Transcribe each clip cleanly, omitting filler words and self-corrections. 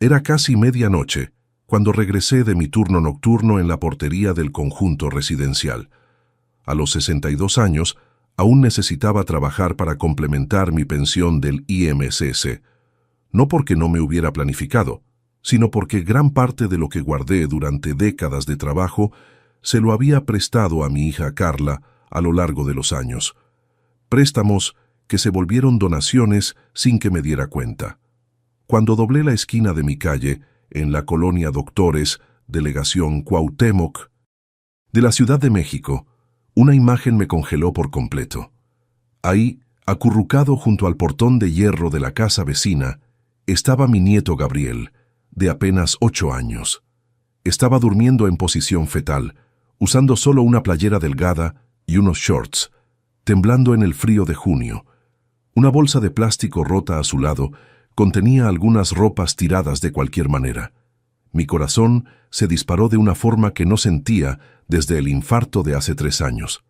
Era casi medianoche cuando regresé de mi turno nocturno en la portería del conjunto residencial. A los 62 años, aún necesitaba trabajar para complementar mi pensión del IMSS. No porque no me hubiera planificado, sino porque gran parte de lo que guardé durante décadas de trabajo se lo había prestado a mi hija Carla a lo largo de los años. Préstamos que se volvieron donaciones sin que me diera cuenta. Cuando doblé la esquina de mi calle, en la colonia Doctores, delegación Cuauhtémoc, de la Ciudad de México, una imagen me congeló por completo. Ahí, acurrucado junto al portón de hierro de la casa vecina, estaba mi nieto Gabriel, de apenas 8 años. Estaba durmiendo en posición fetal, usando solo una playera delgada y unos shorts, temblando en el frío de junio. Una bolsa de plástico rota a su lado contenía algunas ropas tiradas de cualquier manera. Mi corazón se disparó de una forma que no sentía desde el infarto de hace 3 años.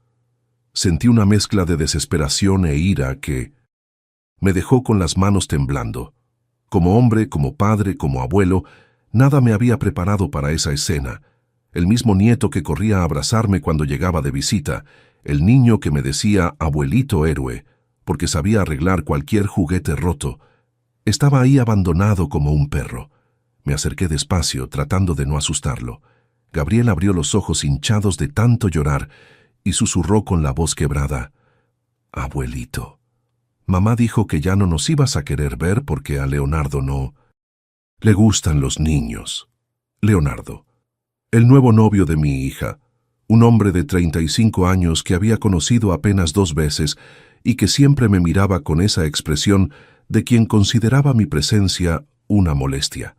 Sentí una mezcla de desesperación e ira que me dejó con las manos temblando. Como hombre, como padre, como abuelo, nada me había preparado para esa escena. El mismo nieto que corría a abrazarme cuando llegaba de visita, el niño que me decía abuelito héroe, porque sabía arreglar cualquier juguete roto, estaba ahí abandonado como un perro. Me acerqué despacio, tratando de no asustarlo. Gabriel abrió los ojos hinchados de tanto llorar y susurró con la voz quebrada: «Abuelito, mamá dijo que ya no nos ibas a querer ver porque a Leonardo no le gustan los niños». Leonardo, el nuevo novio de mi hija, un hombre de 35 años que había conocido apenas 2 veces y que siempre me miraba con esa expresión de quien consideraba mi presencia una molestia.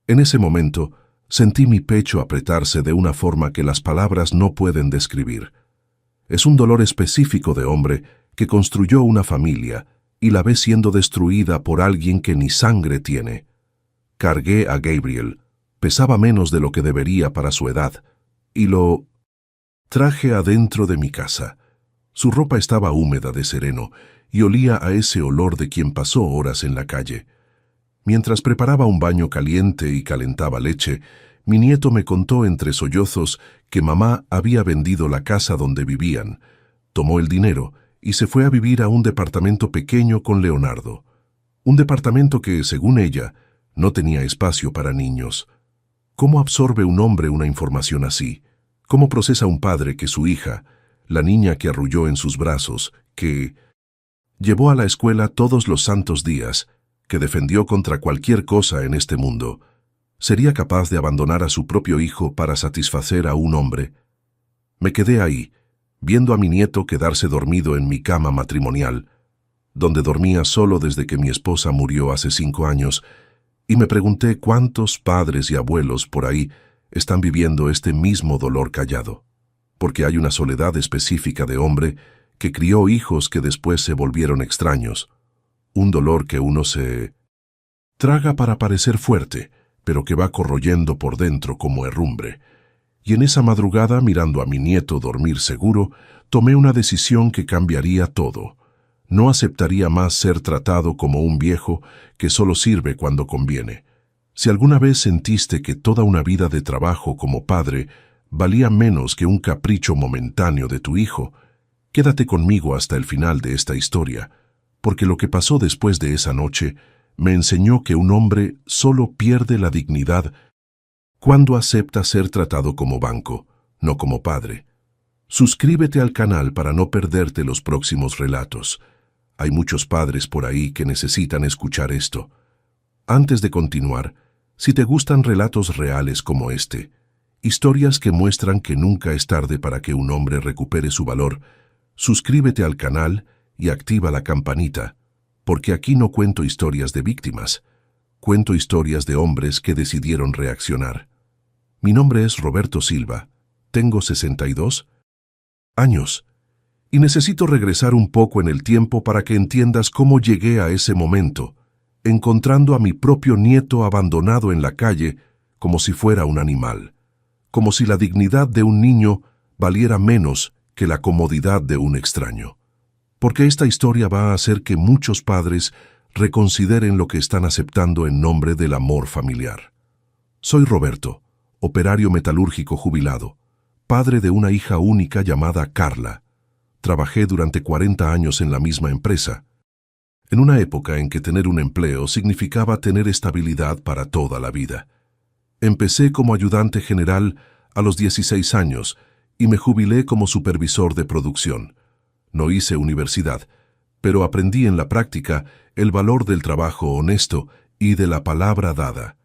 En ese momento, sentí mi pecho apretarse de una forma que las palabras no pueden describir. Es un dolor específico de hombre que construyó una familia y la ve siendo destruida por alguien que ni sangre tiene. Cargué a Gabriel, pesaba menos de lo que debería para su edad, y lo traje adentro de mi casa. Su ropa estaba húmeda de sereno y olía a ese olor de quien pasó horas en la calle. Mientras preparaba un baño caliente y calentaba leche, mi nieto me contó entre sollozos que mamá había vendido la casa donde vivían, tomó el dinero y se fue a vivir a un departamento pequeño con Leonardo. Un departamento que, según ella, no tenía espacio para niños. ¿Cómo absorbe un hombre una información así? ¿Cómo procesa un padre que su hija, la niña que arrulló en sus brazos, que llevó a la escuela todos los santos días, que defendió contra cualquier cosa en este mundo, sería capaz de abandonar a su propio hijo para satisfacer a un hombre? Me quedé ahí, viendo a mi nieto quedarse dormido en mi cama matrimonial, donde dormía solo desde que mi esposa murió hace 5 años, y me pregunté cuántos padres y abuelos por ahí están viviendo este mismo dolor callado, porque hay una soledad específica de hombre que crió hijos que después se volvieron extraños, un dolor que uno se traga para parecer fuerte, pero que va corroyendo por dentro como herrumbre. Y en esa madrugada, mirando a mi nieto dormir seguro, tomé una decisión que cambiaría todo. No aceptaría más ser tratado como un viejo que solo sirve cuando conviene. Si alguna vez sentiste que toda una vida de trabajo como padre valía menos que un capricho momentáneo de tu hijo, quédate conmigo hasta el final de esta historia, porque lo que pasó después de esa noche me enseñó que un hombre solo pierde la dignidad cuando acepta ser tratado como banco, no como padre. Suscríbete al canal para no perderte los próximos relatos. Hay muchos padres por ahí que necesitan escuchar esto. Antes de continuar, si te gustan relatos reales como este, historias que muestran que nunca es tarde para que un hombre recupere su valor, suscríbete al canal y activa la campanita, porque aquí no cuento historias de víctimas, cuento historias de hombres que decidieron reaccionar. Mi nombre es Roberto Silva, tengo 62 años, y necesito regresar un poco en el tiempo para que entiendas cómo llegué a ese momento, encontrando a mi propio nieto abandonado en la calle como si fuera un animal, como si la dignidad de un niño valiera menos que la comodidad de un extraño. Porque esta historia va a hacer que muchos padres reconsideren lo que están aceptando en nombre del amor familiar. Soy Roberto, operario metalúrgico jubilado, padre de una hija única llamada Carla. Trabajé durante 40 años en la misma empresa, en una época en que tener un empleo significaba tener estabilidad para toda la vida. Empecé como ayudante general a los 16 años y me jubilé como supervisor de producción. No hice universidad, pero aprendí en la práctica el valor del trabajo honesto y de la palabra dada.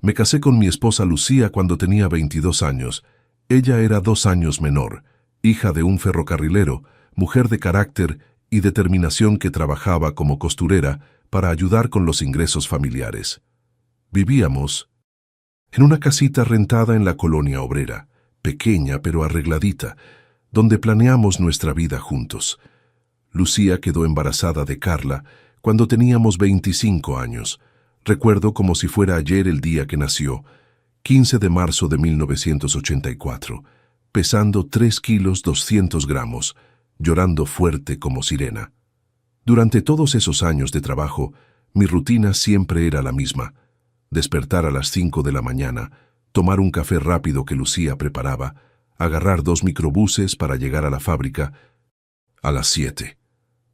Me casé con mi esposa Lucía cuando tenía 22 años. Ella era 2 años menor, hija de un ferrocarrilero, mujer de carácter y determinación que trabajaba como costurera para ayudar con los ingresos familiares. Vivíamos en una casita rentada en la colonia obrera, pequeña pero arregladita, donde planeamos nuestra vida juntos. Lucía quedó embarazada de Carla cuando teníamos 25 años. Recuerdo como si fuera ayer el día que nació, 15 de marzo de 1984, pesando 3 kilos 200 gramos, llorando fuerte como sirena. Durante todos esos años de trabajo, mi rutina siempre era la misma: despertar a las 5 de la mañana, tomar un café rápido que Lucía preparaba, agarrar 2 microbuses para llegar a la fábrica a las 7.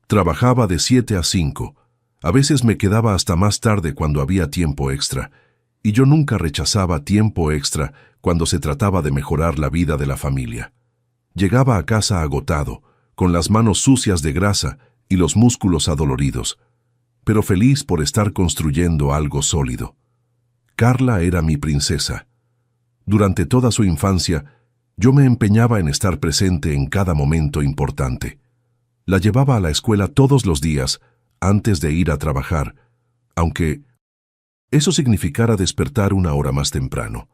Trabajaba de 7 a 5. A veces me quedaba hasta más tarde cuando había tiempo extra, y yo nunca rechazaba tiempo extra cuando se trataba de mejorar la vida de la familia. Llegaba a casa agotado, con las manos sucias de grasa y los músculos adoloridos, pero feliz por estar construyendo algo sólido. Carla era mi princesa. Durante toda su infancia, yo me empeñaba en estar presente en cada momento importante. La llevaba a la escuela todos los días antes de ir a trabajar, aunque eso significara despertar 1 hora más temprano.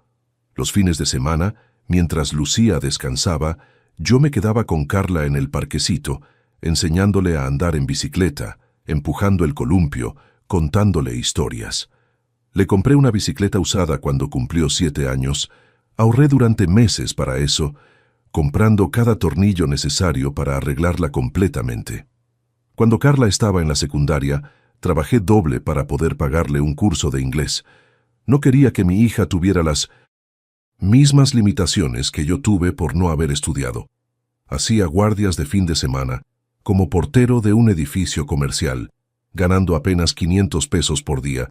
Los fines de semana, mientras Lucía descansaba, yo me quedaba con Carla en el parquecito, enseñándole a andar en bicicleta, empujando el columpio, contándole historias. Le compré una bicicleta usada cuando cumplió 7 años. Ahorré durante meses para eso, comprando cada tornillo necesario para arreglarla completamente. Cuando Carla estaba en la secundaria, trabajé doble para poder pagarle un curso de inglés. No quería que mi hija tuviera las mismas limitaciones que yo tuve por no haber estudiado. Hacía guardias de fin de semana, como portero de un edificio comercial, ganando apenas 500 pesos por día,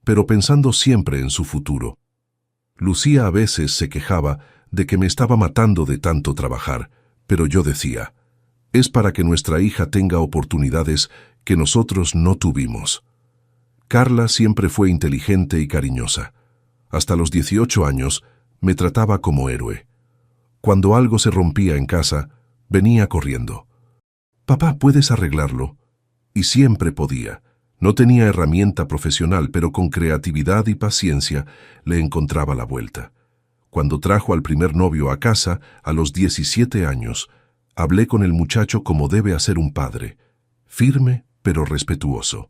pero pensando siempre en su futuro. Lucía a veces se quejaba de que me estaba matando de tanto trabajar, pero yo decía: es para que nuestra hija tenga oportunidades que nosotros no tuvimos. Carla siempre fue inteligente y cariñosa. Hasta los 18 años me trataba como héroe. Cuando algo se rompía en casa, venía corriendo: «Papá, ¿puedes arreglarlo?». Y siempre podía. No tenía herramienta profesional, pero con creatividad y paciencia le encontraba la vuelta. Cuando trajo al primer novio a casa, a los 17 años, hablé con el muchacho como debe hacer un padre, firme pero respetuoso.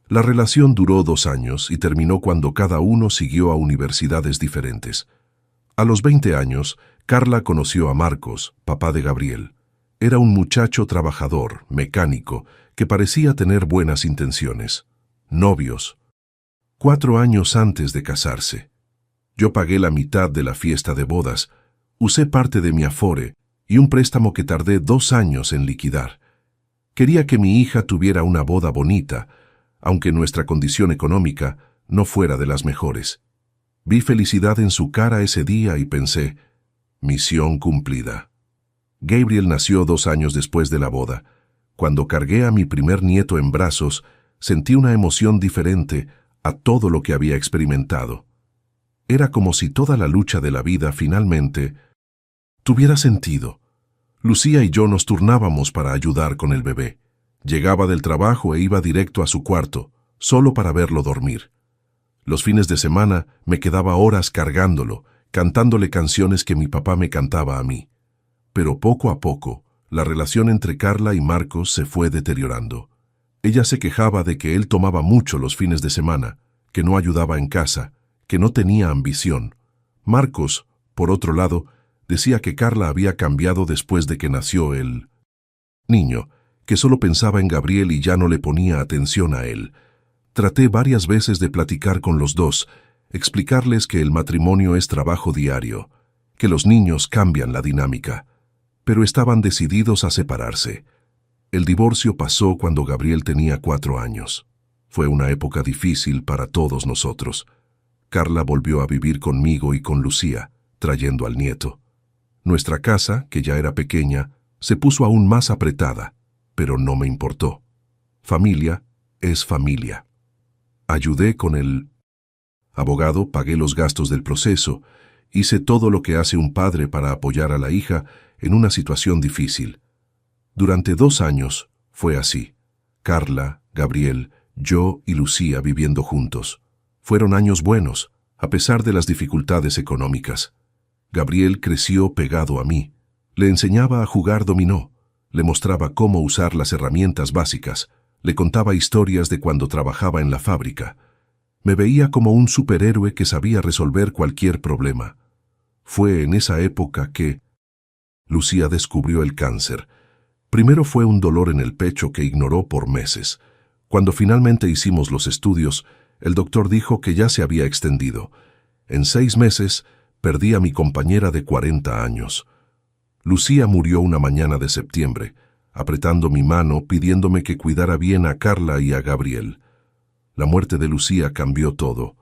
La relación duró 2 años y terminó cuando cada uno siguió a universidades diferentes. A los 20 años, Carla conoció a Marcos, papá de Gabriel. Era un muchacho trabajador, mecánico, que parecía tener buenas intenciones. Novios. 4 años antes de casarse. Yo pagué la mitad de la fiesta de bodas, usé parte de mi afore y un préstamo que tardé 2 años en liquidar. Quería que mi hija tuviera una boda bonita, aunque nuestra condición económica no fuera de las mejores. Vi felicidad en su cara ese día y pensé: misión cumplida. Gabriel nació 2 años después de la boda. Cuando cargué a mi primer nieto en brazos, sentí una emoción diferente a todo lo que había experimentado. Era como si toda la lucha de la vida finalmente tuviera sentido. Lucía y yo nos turnábamos para ayudar con el bebé. Llegaba del trabajo e iba directo a su cuarto, solo para verlo dormir. Los fines de semana me quedaba horas cargándolo, cantándole canciones que mi papá me cantaba a mí. Pero poco a poco, la relación entre Carla y Marcos se fue deteriorando. Ella se quejaba de que él tomaba mucho los fines de semana, que no ayudaba en casa, que no tenía ambición. Marcos, por otro lado, decía que Carla había cambiado después de que nació el niño, que solo pensaba en Gabriel y ya no le ponía atención a él. Traté varias veces de platicar con los dos, explicarles que el matrimonio es trabajo diario, que los niños cambian la dinámica, pero estaban decididos a separarse. El divorcio pasó cuando Gabriel tenía 4 años. Fue una época difícil para todos nosotros. Carla volvió a vivir conmigo y con Lucía, trayendo al nieto. Nuestra casa, que ya era pequeña, se puso aún más apretada, pero no me importó. Familia es familia. Ayudé con el abogado, pagué los gastos del proceso, hice todo lo que hace un padre para apoyar a la hija en una situación difícil. Durante 2 años fue así. Carla, Gabriel, yo y Lucía viviendo juntos. Fueron años buenos, a pesar de las dificultades económicas. Gabriel creció pegado a mí. Le enseñaba a jugar dominó, le mostraba cómo usar las herramientas básicas, le contaba historias de cuando trabajaba en la fábrica. Me veía como un superhéroe que sabía resolver cualquier problema. Fue en esa época que Lucía descubrió el cáncer. Primero fue un dolor en el pecho que ignoró por meses. Cuando finalmente hicimos los estudios, el doctor dijo que ya se había extendido. En 6 meses, perdí a mi compañera de 40 años. Lucía murió una mañana de septiembre, apretando mi mano pidiéndome que cuidara bien a Carla y a Gabriel. La muerte de Lucía cambió todo.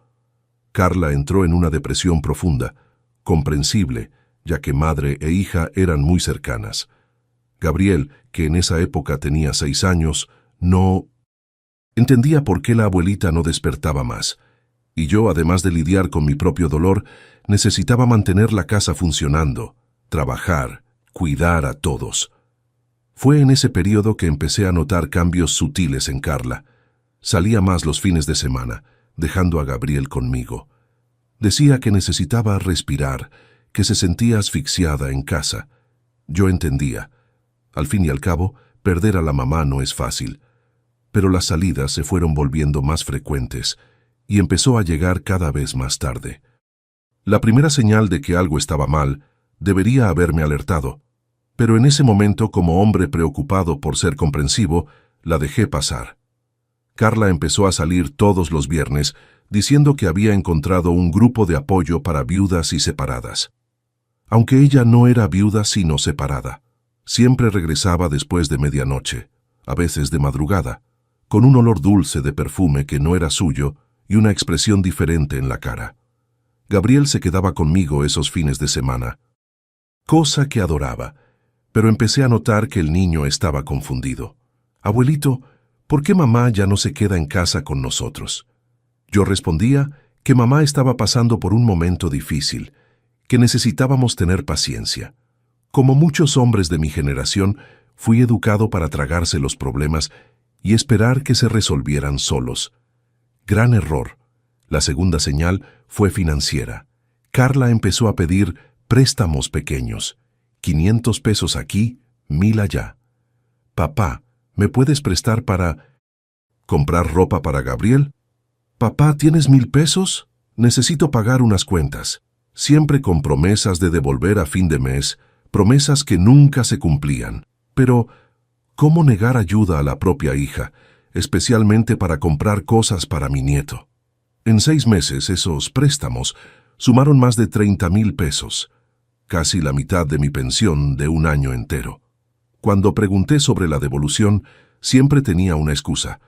Carla entró en una depresión profunda, comprensible, ya que madre e hija eran muy cercanas. Gabriel, que en esa época tenía 6 años, no entendía por qué la abuelita no despertaba más. Y yo, además de lidiar con mi propio dolor, necesitaba mantener la casa funcionando, trabajar, cuidar a todos. Fue en ese periodo que empecé a notar cambios sutiles en Carla. Salía más los fines de semana, dejando a Gabriel conmigo. Decía que necesitaba respirar, que se sentía asfixiada en casa. Yo entendía. Al fin y al cabo, perder a la mamá no es fácil. Pero las salidas se fueron volviendo más frecuentes y empezó a llegar cada vez más tarde. La primera señal de que algo estaba mal debería haberme alertado, pero en ese momento, como hombre preocupado por ser comprensivo, la dejé pasar. Carla empezó a salir todos los viernes diciendo que había encontrado un grupo de apoyo para viudas y separadas. Aunque ella no era viuda sino separada, siempre regresaba después de medianoche, a veces de madrugada, con un olor dulce de perfume que no era suyo y una expresión diferente en la cara. Gabriel se quedaba conmigo esos fines de semana, cosa que adoraba, pero empecé a notar que el niño estaba confundido. «Abuelito, ¿por qué mamá ya no se queda en casa con nosotros?» Yo respondía que mamá estaba pasando por un momento difícil, que necesitábamos tener paciencia. Como muchos hombres de mi generación, fui educado para tragarse los problemas y esperar que se resolvieran solos. Gran error. La segunda señal fue financiera. Carla empezó a pedir préstamos pequeños. 500 pesos aquí, 1000 allá. «Papá, ¿me puedes prestar para comprar ropa para Gabriel?» «Papá, ¿tienes 1000 pesos? Necesito pagar unas cuentas». Siempre con promesas de devolver a fin de mes, promesas que nunca se cumplían. Pero, ¿cómo negar ayuda a la propia hija, especialmente para comprar cosas para mi nieto? En 6 meses, esos préstamos sumaron más de 30,000 pesos, casi la mitad de mi pensión de un año entero. Cuando pregunté sobre la devolución, siempre tenía una excusa.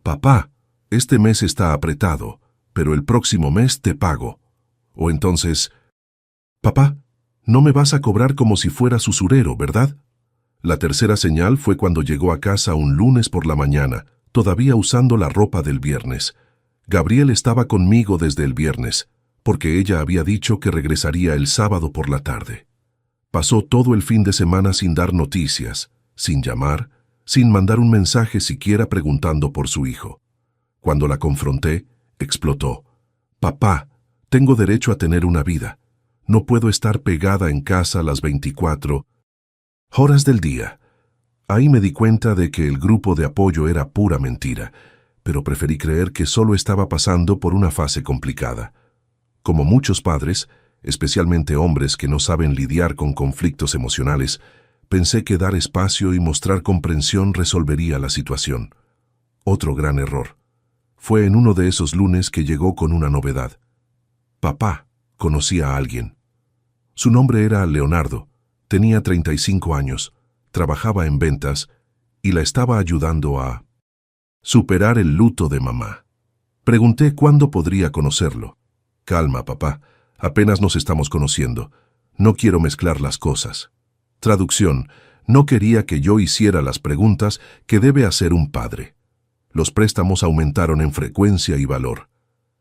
«Papá, este mes está apretado, pero el próximo mes te pago». O entonces, «Papá, no me vas a cobrar como si fueras usurero, ¿verdad?» La tercera señal fue cuando llegó a casa un lunes por la mañana, todavía usando la ropa del viernes. Gabriel estaba conmigo desde el viernes, porque ella había dicho que regresaría el sábado por la tarde. Pasó todo el fin de semana sin dar noticias, sin llamar, sin mandar un mensaje siquiera preguntando por su hijo. Cuando la confronté, explotó. «Papá, tengo derecho a tener una vida. No puedo estar pegada en casa las 24 horas del día». Ahí me di cuenta de que el grupo de apoyo era pura mentira, pero preferí creer que solo estaba pasando por una fase complicada. Como muchos padres, especialmente hombres que no saben lidiar con conflictos emocionales, pensé que dar espacio y mostrar comprensión resolvería la situación. Otro gran error. Fue en uno de esos lunes que llegó con una novedad. Papá conocía a alguien. Su nombre era Leonardo, tenía 35 años, trabajaba en ventas y la estaba ayudando a superar el luto de mamá. Pregunté cuándo podría conocerlo. Calma, papá, apenas nos estamos conociendo. No quiero mezclar las cosas. Traducción, no quería que yo hiciera las preguntas que debe hacer un padre. Los préstamos aumentaron en frecuencia y valor.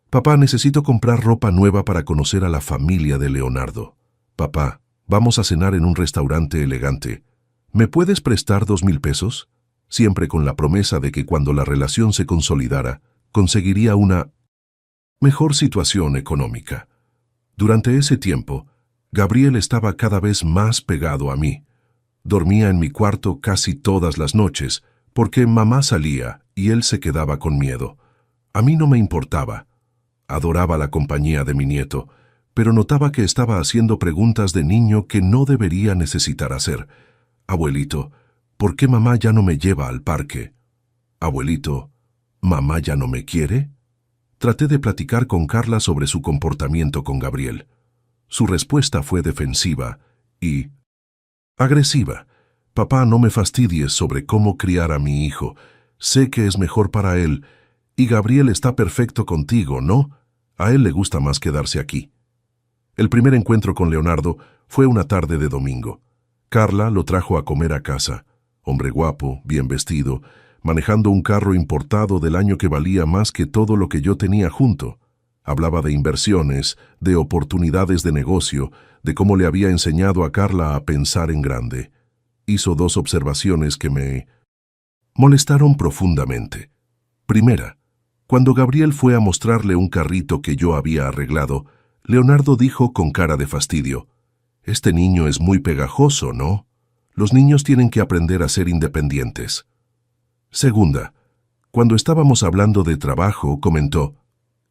Papá, necesito comprar ropa nueva para conocer a la familia de Leonardo. Papá, vamos a cenar en un restaurante elegante. ¿Me puedes prestar 2,000 pesos? Siempre con la promesa de que cuando la relación se consolidara, conseguiría una mejor situación económica. Durante ese tiempo, Gabriel estaba cada vez más pegado a mí. Dormía en mi cuarto casi todas las noches, porque mamá salía y él se quedaba con miedo. A mí no me importaba. Adoraba la compañía de mi nieto, pero notaba que estaba haciendo preguntas de niño que no debería necesitar hacer. Abuelito, ¿por qué mamá ya no me lleva al parque? Abuelito, ¿mamá ya no me quiere? Traté de platicar con Carla sobre su comportamiento con Gabriel. Su respuesta fue defensiva y agresiva. Papá, no me fastidies sobre cómo criar a mi hijo. Sé que es mejor para él. Y Gabriel está perfecto contigo, ¿no? A él le gusta más quedarse aquí. El primer encuentro con Leonardo fue una tarde de domingo. Carla lo trajo a comer a casa. Hombre guapo, bien vestido, manejando un carro importado del año que valía más que todo lo que yo tenía junto. Hablaba de inversiones, de oportunidades de negocio, de cómo le había enseñado a Carla a pensar en grande. Hizo 2 observaciones que me molestaron profundamente. Primera, cuando Gabriel fue a mostrarle un carrito que yo había arreglado, Leonardo dijo con cara de fastidio: «Este niño es muy pegajoso, ¿no? Los niños tienen que aprender a ser independientes». Segunda, cuando estábamos hablando de trabajo, comentó: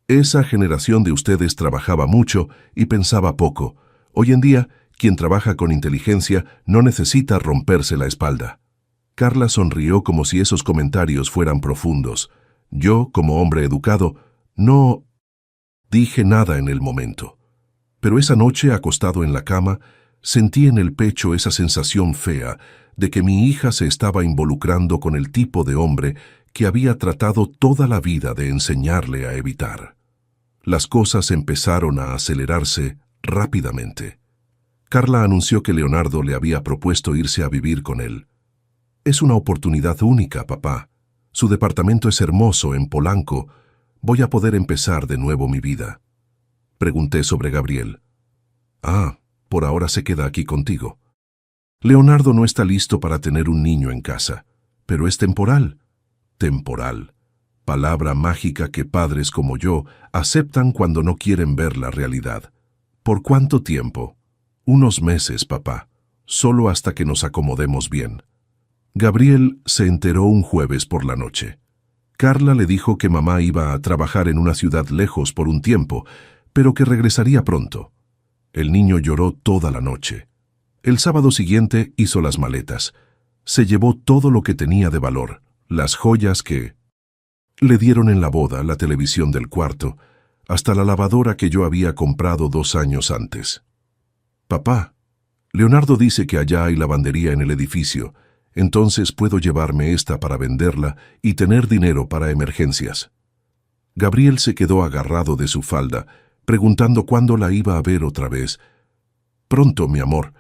«Esa generación de ustedes trabajaba mucho y pensaba poco. Hoy en día, quien trabaja con inteligencia no necesita romperse la espalda». Carla sonrió como si esos comentarios fueran profundos. Yo, como hombre educado, no dije nada en el momento. Pero esa noche, acostado en la cama, sentí en el pecho esa sensación fea de que mi hija se estaba involucrando con el tipo de hombre que había tratado toda la vida de enseñarle a evitar. Las cosas empezaron a acelerarse rápidamente. Carla anunció que Leonardo le había propuesto irse a vivir con él. «Es una oportunidad única, papá. Su departamento es hermoso en Polanco. Voy a poder empezar de nuevo mi vida». Pregunté sobre Gabriel. «Ah, por ahora se queda aquí contigo. Leonardo no está listo para tener un niño en casa, pero es temporal». Temporal. Palabra mágica que padres como yo aceptan cuando no quieren ver la realidad. ¿Por cuánto tiempo? «Unos meses, papá. Solo hasta que nos acomodemos bien». Gabriel se enteró un jueves por la noche. Carla le dijo que mamá iba a trabajar en una ciudad lejos por un tiempo, pero que regresaría pronto. El niño lloró toda la noche. El sábado siguiente hizo las maletas. Se llevó todo lo que tenía de valor, las joyas que le dieron en la boda, la televisión del cuarto, hasta la lavadora que yo había comprado 2 años antes. «Papá, Leonardo dice que allá hay lavandería en el edificio, entonces puedo llevarme esta para venderla y tener dinero para emergencias». Gabriel se quedó agarrado de su falda, preguntando cuándo la iba a ver otra vez. «Pronto, mi amor.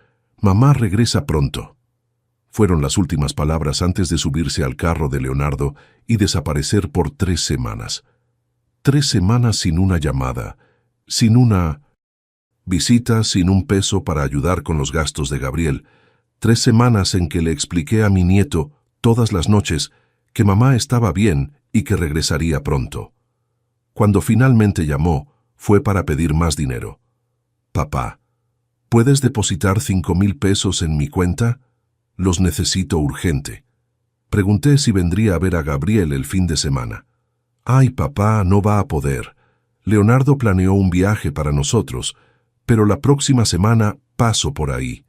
Mamá regresa pronto». Fueron las últimas palabras antes de subirse al carro de Leonardo y desaparecer por 3 semanas. 3 semanas sin una llamada, sin una visita, sin un peso para ayudar con los gastos de Gabriel. 3 semanas en que le expliqué a mi nieto, todas las noches, que mamá estaba bien y que regresaría pronto. Cuando finalmente llamó, fue para pedir más dinero. «Papá, ¿puedes depositar 5,000 pesos en mi cuenta? Los necesito urgente». Pregunté si vendría a ver a Gabriel el fin de semana. «Ay, papá, no va a poder. Leonardo planeó un viaje para nosotros, pero la próxima semana paso por ahí».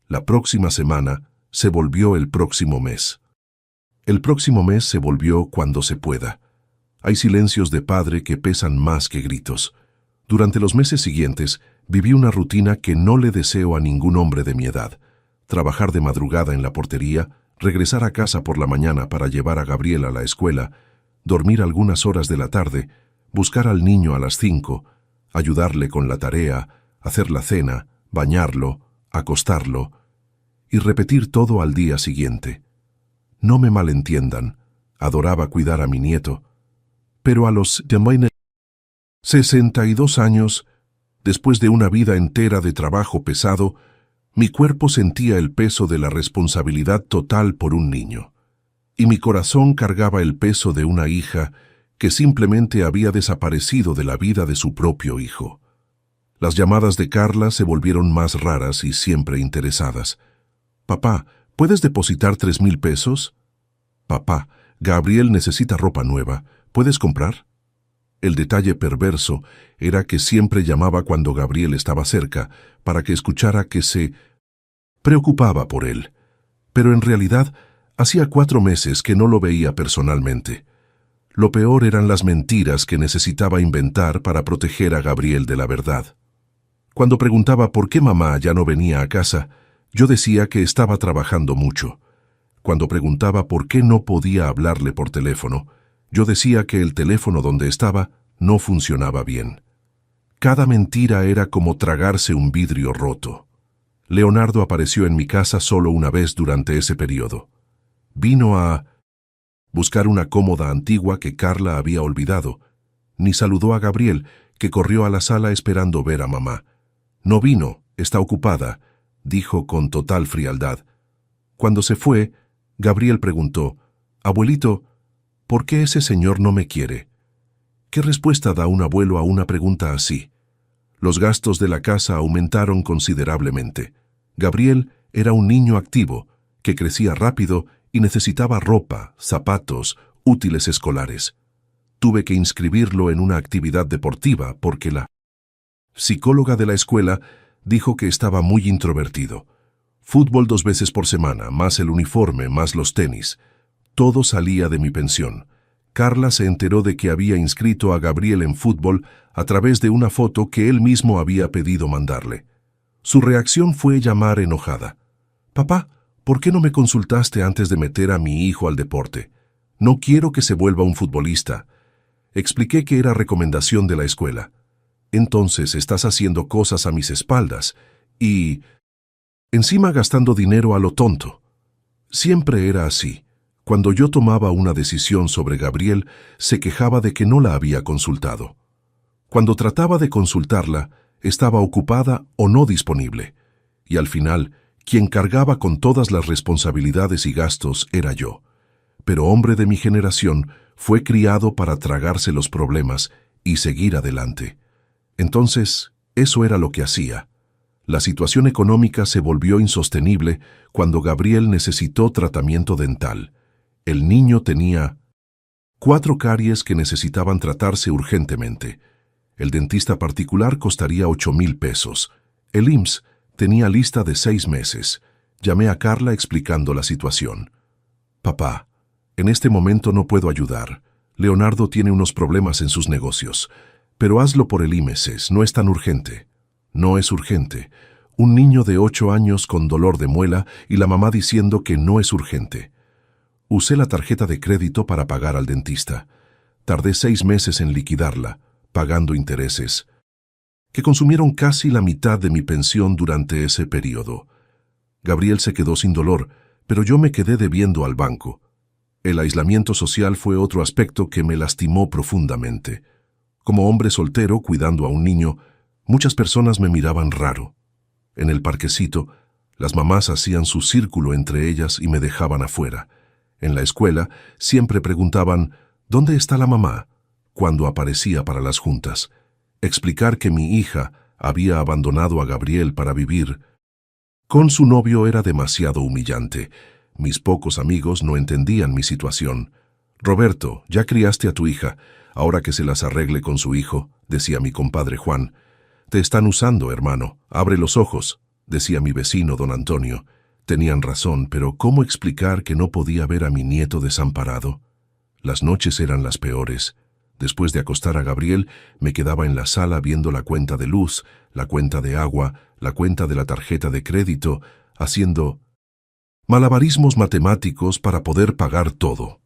La próxima semana se volvió el próximo mes. El próximo mes se volvió cuando se pueda. Hay silencios de padre que pesan más que gritos. Durante los meses siguientes, viví una rutina que no le deseo a ningún hombre de mi edad. Trabajar de madrugada en la portería, regresar a casa por la mañana para llevar a Gabriel a la escuela, dormir algunas horas de la tarde, buscar al niño a las 5, ayudarle con la tarea, hacer la cena, bañarlo, acostarlo, y repetir todo al día siguiente. No me malentiendan, adoraba cuidar a mi nieto, pero a los 62 años, después de una vida entera de trabajo pesado, mi cuerpo sentía el peso de la responsabilidad total por un niño, y mi corazón cargaba el peso de una hija que simplemente había desaparecido de la vida de su propio hijo. Las llamadas de Carla se volvieron más raras y siempre interesadas. «Papá, ¿puedes depositar 3,000 pesos? Papá, Gabriel necesita ropa nueva. ¿Puedes comprar?» El detalle perverso era que siempre llamaba cuando Gabriel estaba cerca para que escuchara que se preocupaba por él. Pero en realidad, hacía 4 meses que no lo veía personalmente. Lo peor eran las mentiras que necesitaba inventar para proteger a Gabriel de la verdad. Cuando preguntaba por qué mamá ya no venía a casa, yo decía que estaba trabajando mucho. Cuando preguntaba por qué no podía hablarle por teléfono, yo decía que el teléfono donde estaba no funcionaba bien. Cada mentira era como tragarse un vidrio roto. Leonardo apareció en mi casa solo una vez durante ese periodo. Vino a buscar una cómoda antigua que Carla había olvidado. Ni saludó a Gabriel, que corrió a la sala esperando ver a mamá. «No vino, está ocupada», dijo con total frialdad. Cuando se fue, Gabriel preguntó: «Abuelito, ¿por qué ese señor no me quiere?» ¿Qué respuesta da un abuelo a una pregunta así? Los gastos de la casa aumentaron considerablemente. Gabriel era un niño activo, que crecía rápido y necesitaba ropa, zapatos, útiles escolares. Tuve que inscribirlo en una actividad deportiva porque la psicóloga de la escuela dijo que estaba muy introvertido. Fútbol 2 veces por semana, más el uniforme, más los tenis. Todo salía de mi pensión. Carla se enteró de que había inscrito a Gabriel en fútbol a través de una foto que él mismo había pedido mandarle. Su reacción fue llamar enojada. «Papá, ¿por qué no me consultaste antes de meter a mi hijo al deporte? No quiero que se vuelva un futbolista». Expliqué que era recomendación de la escuela. «Entonces estás haciendo cosas a mis espaldas y encima gastando dinero a lo tonto». Siempre era así. Cuando yo tomaba una decisión sobre Gabriel, se quejaba de que no la había consultado. Cuando trataba de consultarla, estaba ocupada o no disponible. Y al final, quien cargaba con todas las responsabilidades y gastos era yo. Pero hombre de mi generación fue criado para tragarse los problemas y seguir adelante. Entonces, eso era lo que hacía. La situación económica se volvió insostenible cuando Gabriel necesitó tratamiento dental. El niño tenía 4 caries que necesitaban tratarse urgentemente. El dentista particular costaría 8,000 pesos. El IMSS tenía lista de 6 meses. Llamé a Carla explicando la situación. «Papá, en este momento no puedo ayudar. Leonardo tiene unos problemas en sus negocios. Pero hazlo por el IMSS, no es tan urgente». «No es urgente». Un niño de 8 años con dolor de muela y la mamá diciendo que no es urgente. Usé la tarjeta de crédito para pagar al dentista. Tardé 6 meses en liquidarla, pagando intereses, que consumieron casi la mitad de mi pensión durante ese periodo. Gabriel se quedó sin dolor, pero yo me quedé debiendo al banco. El aislamiento social fue otro aspecto que me lastimó profundamente. Como hombre soltero cuidando a un niño, muchas personas me miraban raro. En el parquecito, las mamás hacían su círculo entre ellas y me dejaban afuera. En la escuela, siempre preguntaban, «¿Dónde está la mamá?», cuando aparecía para las juntas. Explicar que mi hija había abandonado a Gabriel para vivir con su novio era demasiado humillante. Mis pocos amigos no entendían mi situación. «Roberto, ya criaste a tu hija, ahora que se las arregle con su hijo», decía mi compadre Juan. «Te están usando, hermano, abre los ojos», decía mi vecino don Antonio. Tenían razón, pero ¿cómo explicar que no podía ver a mi nieto desamparado? Las noches eran las peores. Después de acostar a Gabriel, me quedaba en la sala viendo la cuenta de luz, la cuenta de agua, la cuenta de la tarjeta de crédito, haciendo malabarismos matemáticos para poder pagar todo.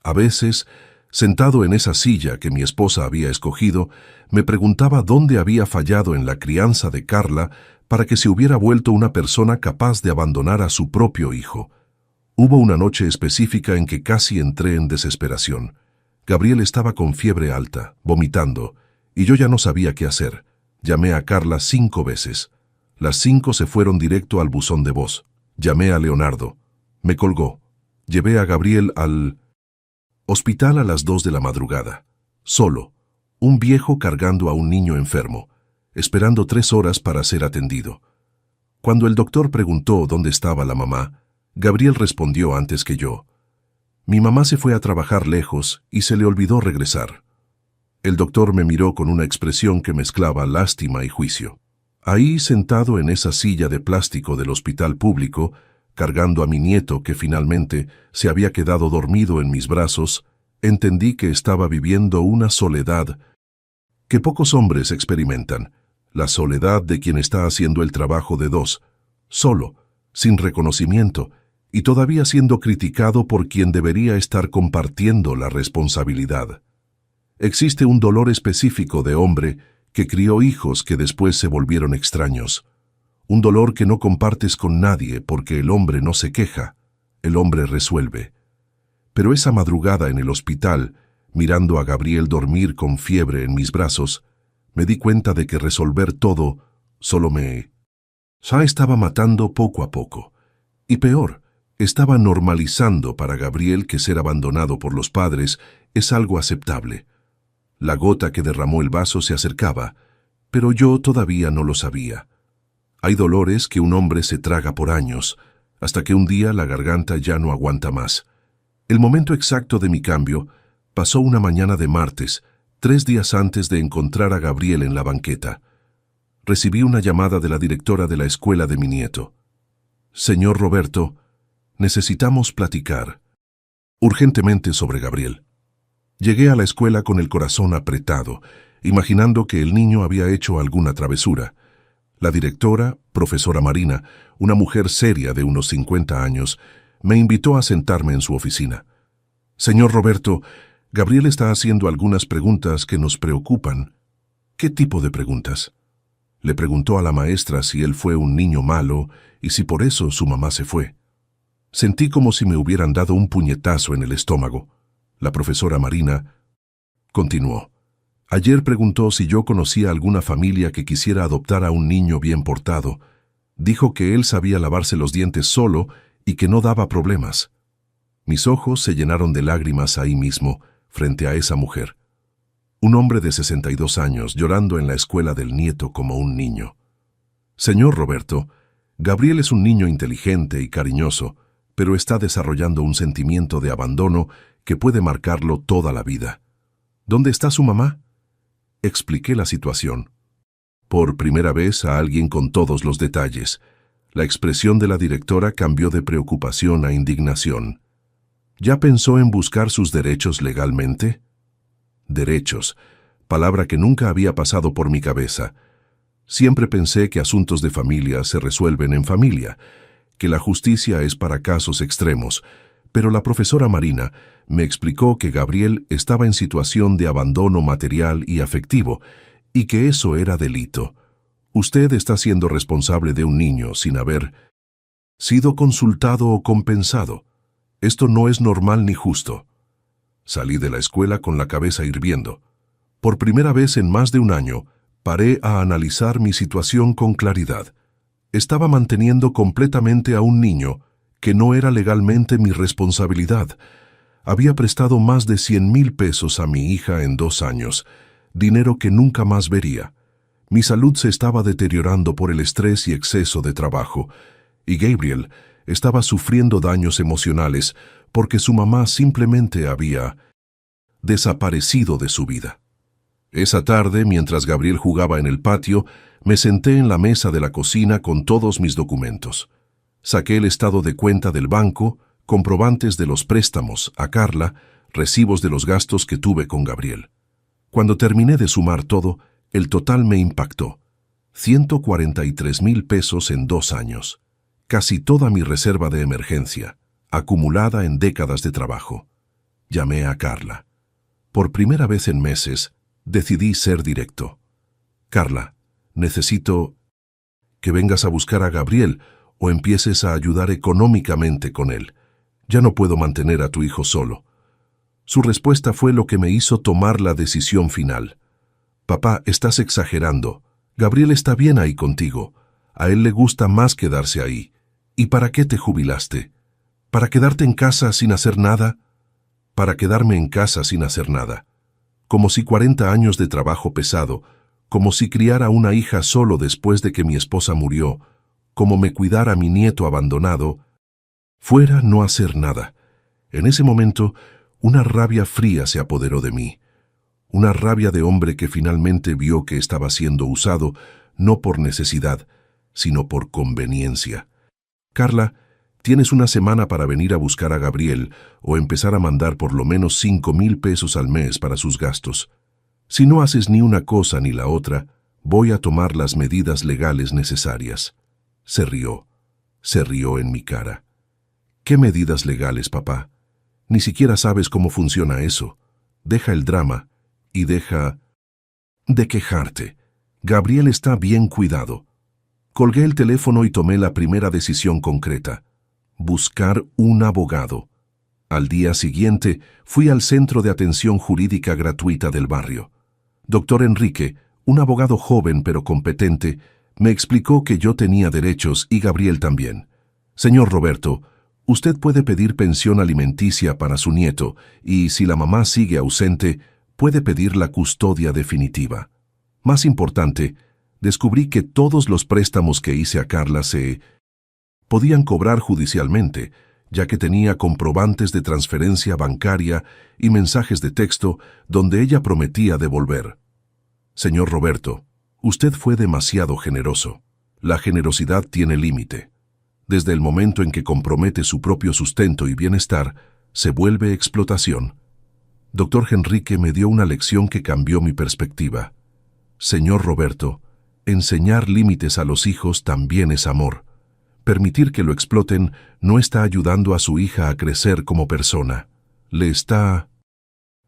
A veces, sentado en esa silla que mi esposa había escogido, me preguntaba dónde había fallado en la crianza de Carla para que se hubiera vuelto una persona capaz de abandonar a su propio hijo. Hubo una noche específica en que casi entré en desesperación. Gabriel estaba con fiebre alta, vomitando, y yo ya no sabía qué hacer. Llamé a Carla 5 veces. Las 5 se fueron directo al buzón de voz. Llamé a Leonardo. Me colgó. Llevé a Gabriel al hospital a las 2 de la madrugada. Solo. Un viejo cargando a un niño enfermo, esperando 3 horas para ser atendido. Cuando el doctor preguntó dónde estaba la mamá, Gabriel respondió antes que yo. Mi mamá se fue a trabajar lejos y se le olvidó regresar. El doctor me miró con una expresión que mezclaba lástima y juicio. Ahí, sentado en esa silla de plástico del hospital público, cargando a mi nieto que finalmente se había quedado dormido en mis brazos, entendí que estaba viviendo una soledad que pocos hombres experimentan, la soledad de quien está haciendo el trabajo de 2, solo, sin reconocimiento, y todavía siendo criticado por quien debería estar compartiendo la responsabilidad. Existe un dolor específico de hombre que crió hijos que después se volvieron extraños. Un dolor que no compartes con nadie porque el hombre no se queja, el hombre resuelve. Pero esa madrugada en el hospital, mirando a Gabriel dormir con fiebre en mis brazos, me di cuenta de que resolver todo solo ya estaba matando poco a poco. Y peor, estaba normalizando para Gabriel que ser abandonado por los padres es algo aceptable. La gota que derramó el vaso se acercaba, pero yo todavía no lo sabía. Hay dolores que un hombre se traga por años, hasta que un día la garganta ya no aguanta más. El momento exacto de mi cambio pasó una mañana de martes, 3 días antes de encontrar a Gabriel en la banqueta. Recibí una llamada de la directora de la escuela de mi nieto. Señor Roberto, necesitamos platicar urgentemente sobre Gabriel. Llegué a la escuela con el corazón apretado, imaginando que el niño había hecho alguna travesura. La directora, profesora Marina, una mujer seria de unos 50 años, me invitó a sentarme en su oficina. Señor Roberto, Gabriel está haciendo algunas preguntas que nos preocupan. ¿Qué tipo de preguntas? Le preguntó a la maestra si él fue un niño malo y si por eso su mamá se fue. Sentí como si me hubieran dado un puñetazo en el estómago. La profesora Marina continuó. Ayer preguntó si yo conocía alguna familia que quisiera adoptar a un niño bien portado. Dijo que él sabía lavarse los dientes solo y que no daba problemas. Mis ojos se llenaron de lágrimas ahí mismo, frente a esa mujer. Un hombre de 62 años llorando en la escuela del nieto como un niño. Señor Roberto, Gabriel es un niño inteligente y cariñoso, pero está desarrollando un sentimiento de abandono que puede marcarlo toda la vida. ¿Dónde está su mamá? Expliqué la situación. Por primera vez a alguien con todos los detalles. La expresión de la directora cambió de preocupación a indignación. ¿Ya pensó en buscar sus derechos legalmente? Derechos, palabra que nunca había pasado por mi cabeza. Siempre pensé que asuntos de familia se resuelven en familia, que la justicia es para casos extremos, pero la profesora Marina me explicó que Gabriel estaba en situación de abandono material y afectivo, y que eso era delito. Usted está siendo responsable de un niño sin haber sido consultado o compensado. Esto no es normal ni justo. Salí de la escuela con la cabeza hirviendo. Por primera vez en más de un año, paré a analizar mi situación con claridad. Estaba manteniendo completamente a un niño que no era legalmente mi responsabilidad. Había prestado más de 100,000 pesos a mi hija en 2 años, dinero que nunca más vería. Mi salud se estaba deteriorando por el estrés y exceso de trabajo, y Gabriel estaba sufriendo daños emocionales porque su mamá simplemente había desaparecido de su vida. Esa tarde, mientras Gabriel jugaba en el patio, me senté en la mesa de la cocina con todos mis documentos. Saqué el estado de cuenta del banco, comprobantes de los préstamos a Carla, recibos de los gastos que tuve con Gabriel. Cuando terminé de sumar todo, el total me impactó. 143,000 pesos en 2 años. Casi toda mi reserva de emergencia, acumulada en décadas de trabajo. Llamé a Carla. Por primera vez en meses, decidí ser directo. Carla, necesito que vengas a buscar a Gabriel o empieces a ayudar económicamente con él. Ya no puedo mantener a tu hijo solo. Su respuesta fue lo que me hizo tomar la decisión final. Papá, estás exagerando. Gabriel está bien ahí contigo. A él le gusta más quedarse ahí. ¿Y para qué te jubilaste? ¿Para quedarte en casa sin hacer nada? Para quedarme en casa sin hacer nada. Como si 40 años de trabajo pesado, como si criara una hija solo después de que mi esposa murió, como me cuidara mi nieto abandonado, fuera no hacer nada. En ese momento, una rabia fría se apoderó de mí. Una rabia de hombre que finalmente vio que estaba siendo usado, no por necesidad, sino por conveniencia. Carla, tienes una semana para venir a buscar a Gabriel o empezar a mandar por lo menos 5,000 pesos al mes para sus gastos. Si no haces ni una cosa ni la otra, voy a tomar las medidas legales necesarias. Se rió en mi cara. ¿Qué medidas legales, papá? Ni siquiera sabes cómo funciona eso. Deja el drama y deja de quejarte. Gabriel está bien cuidado. Colgué el teléfono y tomé la primera decisión concreta: buscar un abogado. Al día siguiente, fui al Centro de Atención Jurídica Gratuita del barrio. Doctor Enrique, un abogado joven pero competente, me explicó que yo tenía derechos y Gabriel también. Señor Roberto, usted puede pedir pensión alimenticia para su nieto y, si la mamá sigue ausente, puede pedir la custodia definitiva. Más importante, descubrí que todos los préstamos que hice a Carla se podían cobrar judicialmente, ya que tenía comprobantes de transferencia bancaria y mensajes de texto donde ella prometía devolver. Señor Roberto, usted fue demasiado generoso. La generosidad tiene límite. Desde el momento en que compromete su propio sustento y bienestar, se vuelve explotación. Doctor Enrique me dio una lección que cambió mi perspectiva. Señor Roberto, enseñar límites a los hijos también es amor. Permitir que lo exploten no está ayudando a su hija a crecer como persona. Le está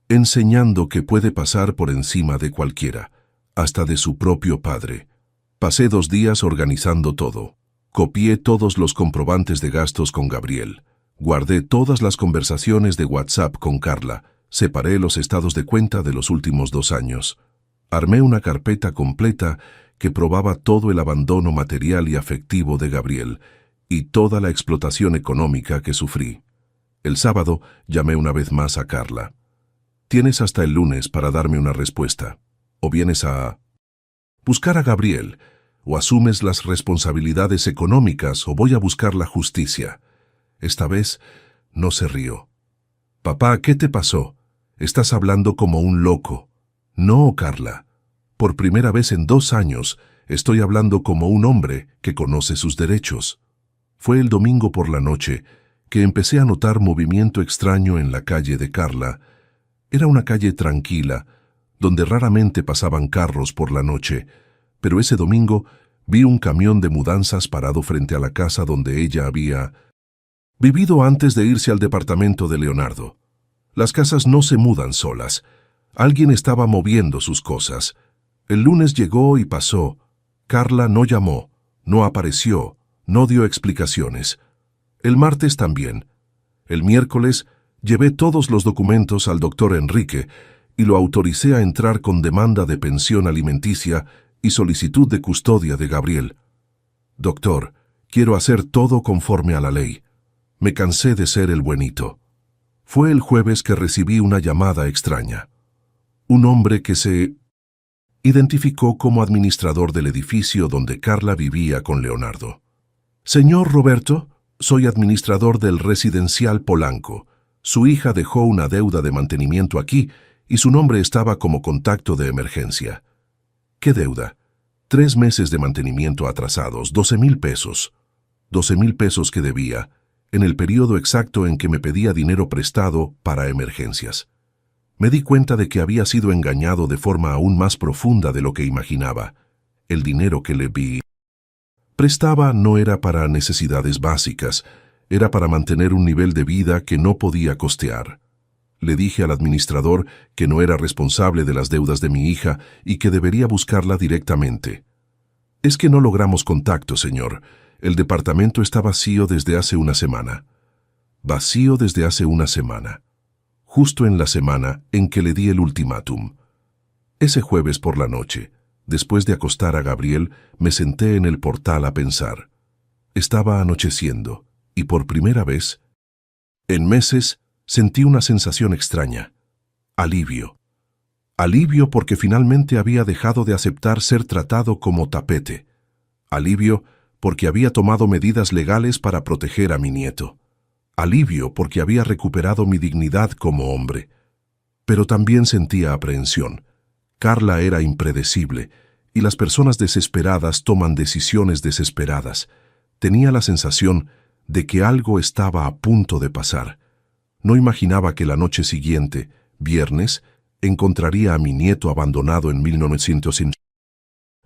enseñando que puede pasar por encima de cualquiera, hasta de su propio padre. Pasé 2 días organizando todo. Copié todos los comprobantes de gastos con Gabriel. Guardé todas las conversaciones de WhatsApp con Carla. Separé los estados de cuenta de los últimos 2 años. Armé una carpeta completa que probaba todo el abandono material y afectivo de Gabriel y toda la explotación económica que sufrí. El sábado llamé una vez más a Carla. Tienes hasta el lunes para darme una respuesta. O vienes a buscar a Gabriel, o asumes las responsabilidades económicas, o voy a buscar la justicia. Esta vez no se rió. Papá, ¿qué te pasó? Estás hablando como un loco. No, Carla. Por primera vez en 2 años, estoy hablando como un hombre que conoce sus derechos. Fue el domingo por la noche que empecé a notar movimiento extraño en la calle de Carla. Era una calle tranquila, donde raramente pasaban carros por la noche, pero ese domingo vi un camión de mudanzas parado frente a la casa donde ella había vivido antes de irse al departamento de Leonardo. Las casas no se mudan solas. Alguien estaba moviendo sus cosas. El lunes llegó y pasó. Carla no llamó, no apareció, no dio explicaciones. El martes también. El miércoles llevé todos los documentos al doctor Enrique y lo autoricé a entrar con demanda de pensión alimenticia y solicitud de custodia de Gabriel. Doctor, quiero hacer todo conforme a la ley. Me cansé de ser el buenito. Fue el jueves que recibí una llamada extraña. Un hombre que se identificó como administrador del edificio donde Carla vivía con Leonardo. Señor Roberto, soy administrador del residencial Polanco. Su hija dejó una deuda de mantenimiento aquí y su nombre estaba como contacto de emergencia. ¿Qué deuda? 3 meses de mantenimiento atrasados, 12,000 pesos. 12,000 pesos que debía, en el periodo exacto en que me pedía dinero prestado para emergencias. Me di cuenta de que había sido engañado de forma aún más profunda de lo que imaginaba. El dinero que le prestaba no era para necesidades básicas, era para mantener un nivel de vida que no podía costear. Le dije al administrador que no era responsable de las deudas de mi hija y que debería buscarla directamente. Es que no logramos contacto, señor. El departamento está vacío desde hace una semana. Vacío desde hace una semana. Justo en la semana en que le di el ultimátum. Ese jueves por la noche, después de acostar a Gabriel, me senté en el portal a pensar. Estaba anocheciendo, y por primera vez, en meses, sentí una sensación extraña. Alivio. Alivio porque finalmente había dejado de aceptar ser tratado como tapete. Alivio porque había tomado medidas legales para proteger a mi nieto. Alivio porque había recuperado mi dignidad como hombre. Pero también sentía aprehensión. Carla era impredecible, y las personas desesperadas toman decisiones desesperadas. Tenía la sensación de que algo estaba a punto de pasar. No imaginaba que la noche siguiente, viernes, encontraría a mi nieto abandonado en 1950.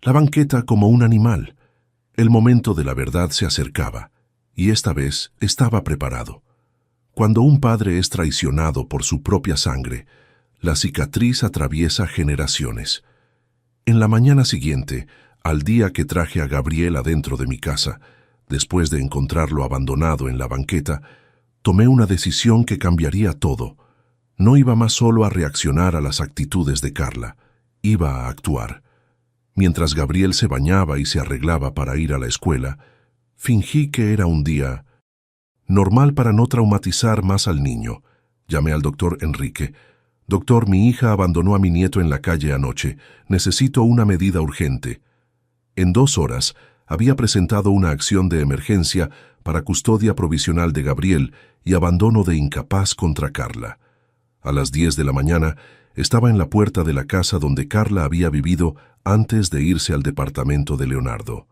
La banqueta como un animal. El momento de la verdad se acercaba, y esta vez estaba preparado. Cuando un padre es traicionado por su propia sangre, la cicatriz atraviesa generaciones. En la mañana siguiente, al día que traje a Gabriel adentro de mi casa, después de encontrarlo abandonado en la banqueta, tomé una decisión que cambiaría todo. No iba más solo a reaccionar a las actitudes de Carla, iba a actuar. Mientras Gabriel se bañaba y se arreglaba para ir a la escuela, fingí que era un día normal para no traumatizar más al niño. Llamé al doctor Enrique. Doctor, mi hija abandonó a mi nieto en la calle anoche. Necesito una medida urgente. En 2 horas, había presentado una acción de emergencia para custodia provisional de Gabriel y abandono de incapaz contra Carla. A las 10 de la mañana, estaba en la puerta de la casa donde Carla había vivido antes de irse al departamento de Leonardo.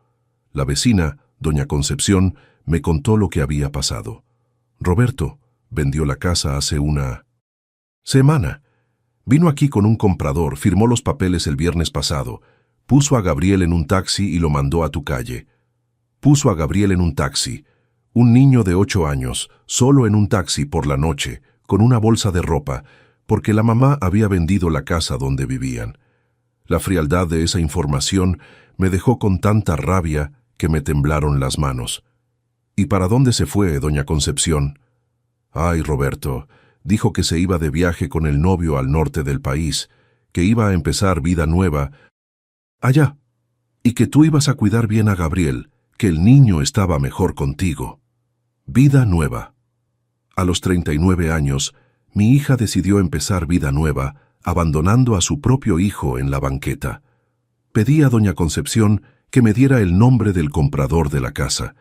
La vecina, doña Concepción, me contó lo que había pasado. Roberto vendió la casa hace una semana. Vino aquí con un comprador, firmó los papeles el viernes pasado, puso a Gabriel en un taxi y lo mandó a tu calle. Puso a Gabriel en un taxi, un niño de 8 años, solo en un taxi por la noche, con una bolsa de ropa, porque la mamá había vendido la casa donde vivían. La frialdad de esa información me dejó con tanta rabia que me temblaron las manos. ¿Y para dónde se fue, doña Concepción? Ay, Roberto, dijo que se iba de viaje con el novio al norte del país, que iba a empezar vida nueva allá, y que tú ibas a cuidar bien a Gabriel, que el niño estaba mejor contigo. Vida nueva. A los 39 años, mi hija decidió empezar vida nueva, abandonando a su propio hijo en la banqueta. Pedí a doña Concepción que me diera el nombre del comprador de la casa.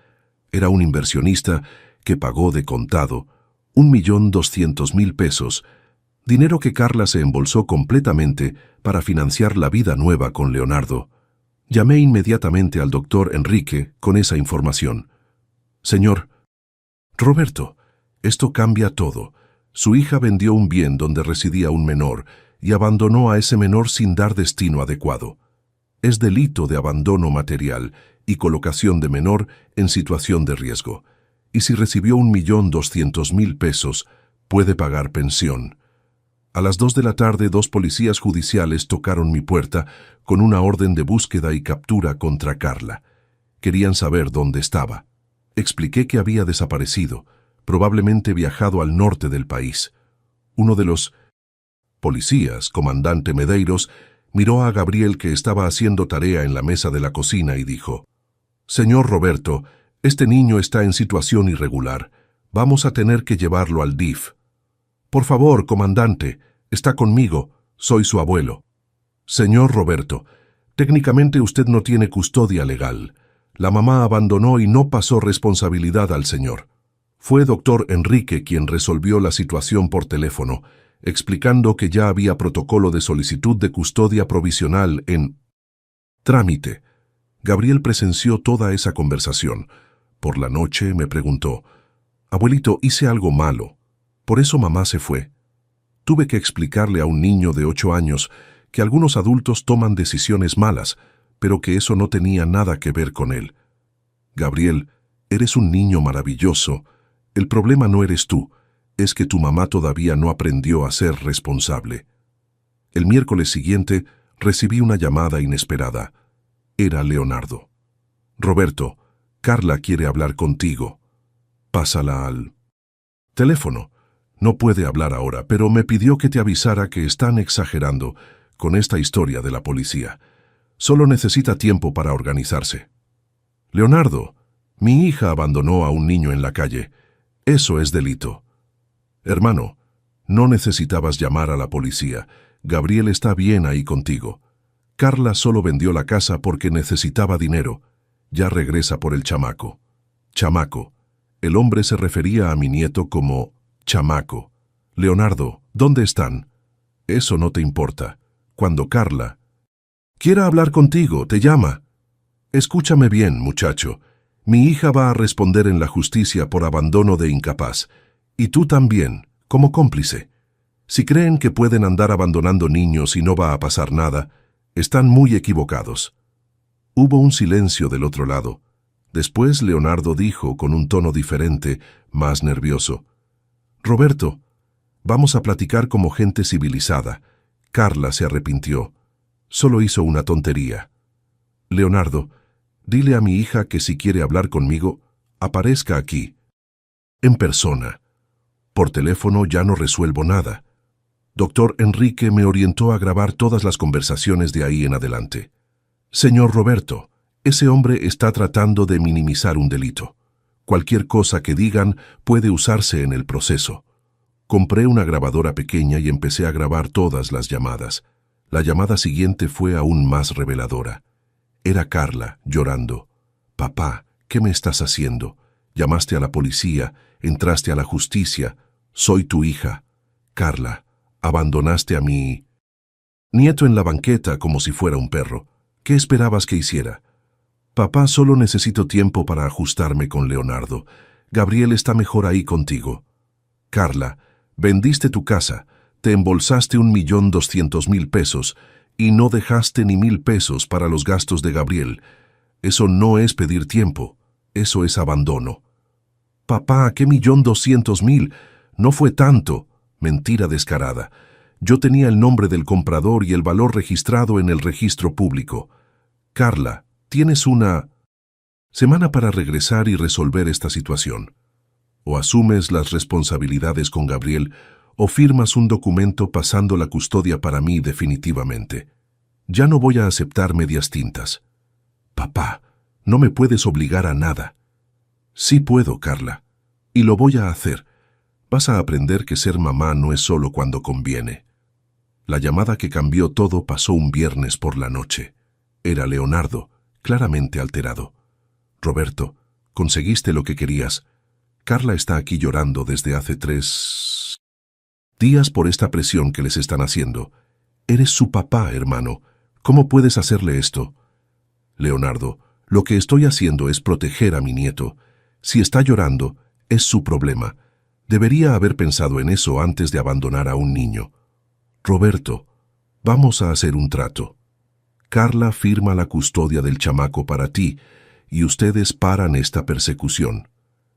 Era un inversionista que pagó de contado 1.200.000 pesos, dinero que Carla se embolsó completamente para financiar la vida nueva con Leonardo. Llamé inmediatamente al doctor Enrique con esa información. Señor, Roberto, esto cambia todo. Su hija vendió un bien donde residía un menor y abandonó a ese menor sin dar destino adecuado. Es delito de abandono material y colocación de menor en situación de riesgo. Y si recibió 1.200.000 pesos, puede pagar pensión. A las 2 de la tarde, 2 policías judiciales tocaron mi puerta con una orden de búsqueda y captura contra Carla. Querían saber dónde estaba. Expliqué que había desaparecido, probablemente viajado al norte del país. Uno de los policías, comandante Medeiros, miró a Gabriel que estaba haciendo tarea en la mesa de la cocina y dijo: «Señor Roberto, este niño está en situación irregular. Vamos a tener que llevarlo al DIF». «Por favor, comandante, está conmigo. Soy su abuelo». «Señor Roberto, técnicamente usted no tiene custodia legal. La mamá abandonó y no pasó responsabilidad al señor. Fue doctor Enrique quien resolvió la situación por teléfono, explicando que ya había protocolo de solicitud de custodia provisional en trámite». Gabriel presenció toda esa conversación. Por la noche me preguntó: «Abuelito, hice algo malo. Por eso mamá se fue». Tuve que explicarle a un niño de 8 años que algunos adultos toman decisiones malas, pero que eso no tenía nada que ver con él. Gabriel, eres un niño maravilloso. El problema no eres tú, es que tu mamá todavía no aprendió a ser responsable. El miércoles siguiente recibí una llamada inesperada. Era Leonardo. Roberto, Carla quiere hablar contigo. Pásala al teléfono. No puede hablar ahora, pero me pidió que te avisara que están exagerando con esta historia de la policía. Solo necesita tiempo para organizarse. Leonardo, mi hija abandonó a un niño en la calle. Eso es delito. Hermano, no necesitabas llamar a la policía. Gabriel está bien ahí contigo. Carla solo vendió la casa porque necesitaba dinero. Ya regresa por el chamaco. Chamaco. El hombre se refería a mi nieto como chamaco. Leonardo, ¿dónde están? Eso no te importa. Cuando Carla quiera hablar contigo, te llama. Escúchame bien, muchacho. Mi hija va a responder en la justicia por abandono de incapaz. Y tú también, como cómplice. Si creen que pueden andar abandonando niños y no va a pasar nada, están muy equivocados. Hubo un silencio del otro lado. Después Leonardo dijo con un tono diferente, más nervioso: Roberto, vamos a platicar como gente civilizada. Carla se arrepintió. Solo hizo una tontería. Leonardo, dile a mi hija que si quiere hablar conmigo, aparezca aquí. En persona. Por teléfono ya no resuelvo nada. Doctor Enrique me orientó a grabar todas las conversaciones de ahí en adelante. Señor Roberto, ese hombre está tratando de minimizar un delito. Cualquier cosa que digan puede usarse en el proceso. Compré una grabadora pequeña y empecé a grabar todas las llamadas. La llamada siguiente fue aún más reveladora. Era Carla, llorando. Papá, ¿qué me estás haciendo? Llamaste a la policía, entraste a la justicia. Soy tu hija. Carla, abandonaste a mi nieto en la banqueta como si fuera un perro. ¿Qué esperabas que hiciera? Papá, solo necesito tiempo para ajustarme con Leonardo. Gabriel está mejor ahí contigo. Carla, vendiste tu casa, te embolsaste 1.200.000 pesos y no dejaste ni 1.000 pesos para los gastos de Gabriel. Eso no es pedir tiempo, eso es abandono. Papá, ¿qué 1.200.000? No fue tanto. Mentira descarada. Yo tenía el nombre del comprador y el valor registrado en el registro público. Carla, tienes una semana para regresar y resolver esta situación. O asumes las responsabilidades con Gabriel, o firmas un documento pasando la custodia para mí definitivamente. Ya no voy a aceptar medias tintas. Papá, no me puedes obligar a nada. Sí puedo, Carla, y lo voy a hacer. Vas a aprender que ser mamá no es solo cuando conviene. La llamada que cambió todo pasó un viernes por la noche. Era Leonardo, claramente alterado. Roberto, conseguiste lo que querías. Carla está aquí llorando desde hace 3 días por esta presión que les están haciendo. Eres su papá, hermano. ¿Cómo puedes hacerle esto? Leonardo, lo que estoy haciendo es proteger a mi nieto. Si está llorando, es su problema. Debería haber pensado en eso antes de abandonar a un niño. Roberto, vamos a hacer un trato. Carla firma la custodia del chamaco para ti, y ustedes paran esta persecución.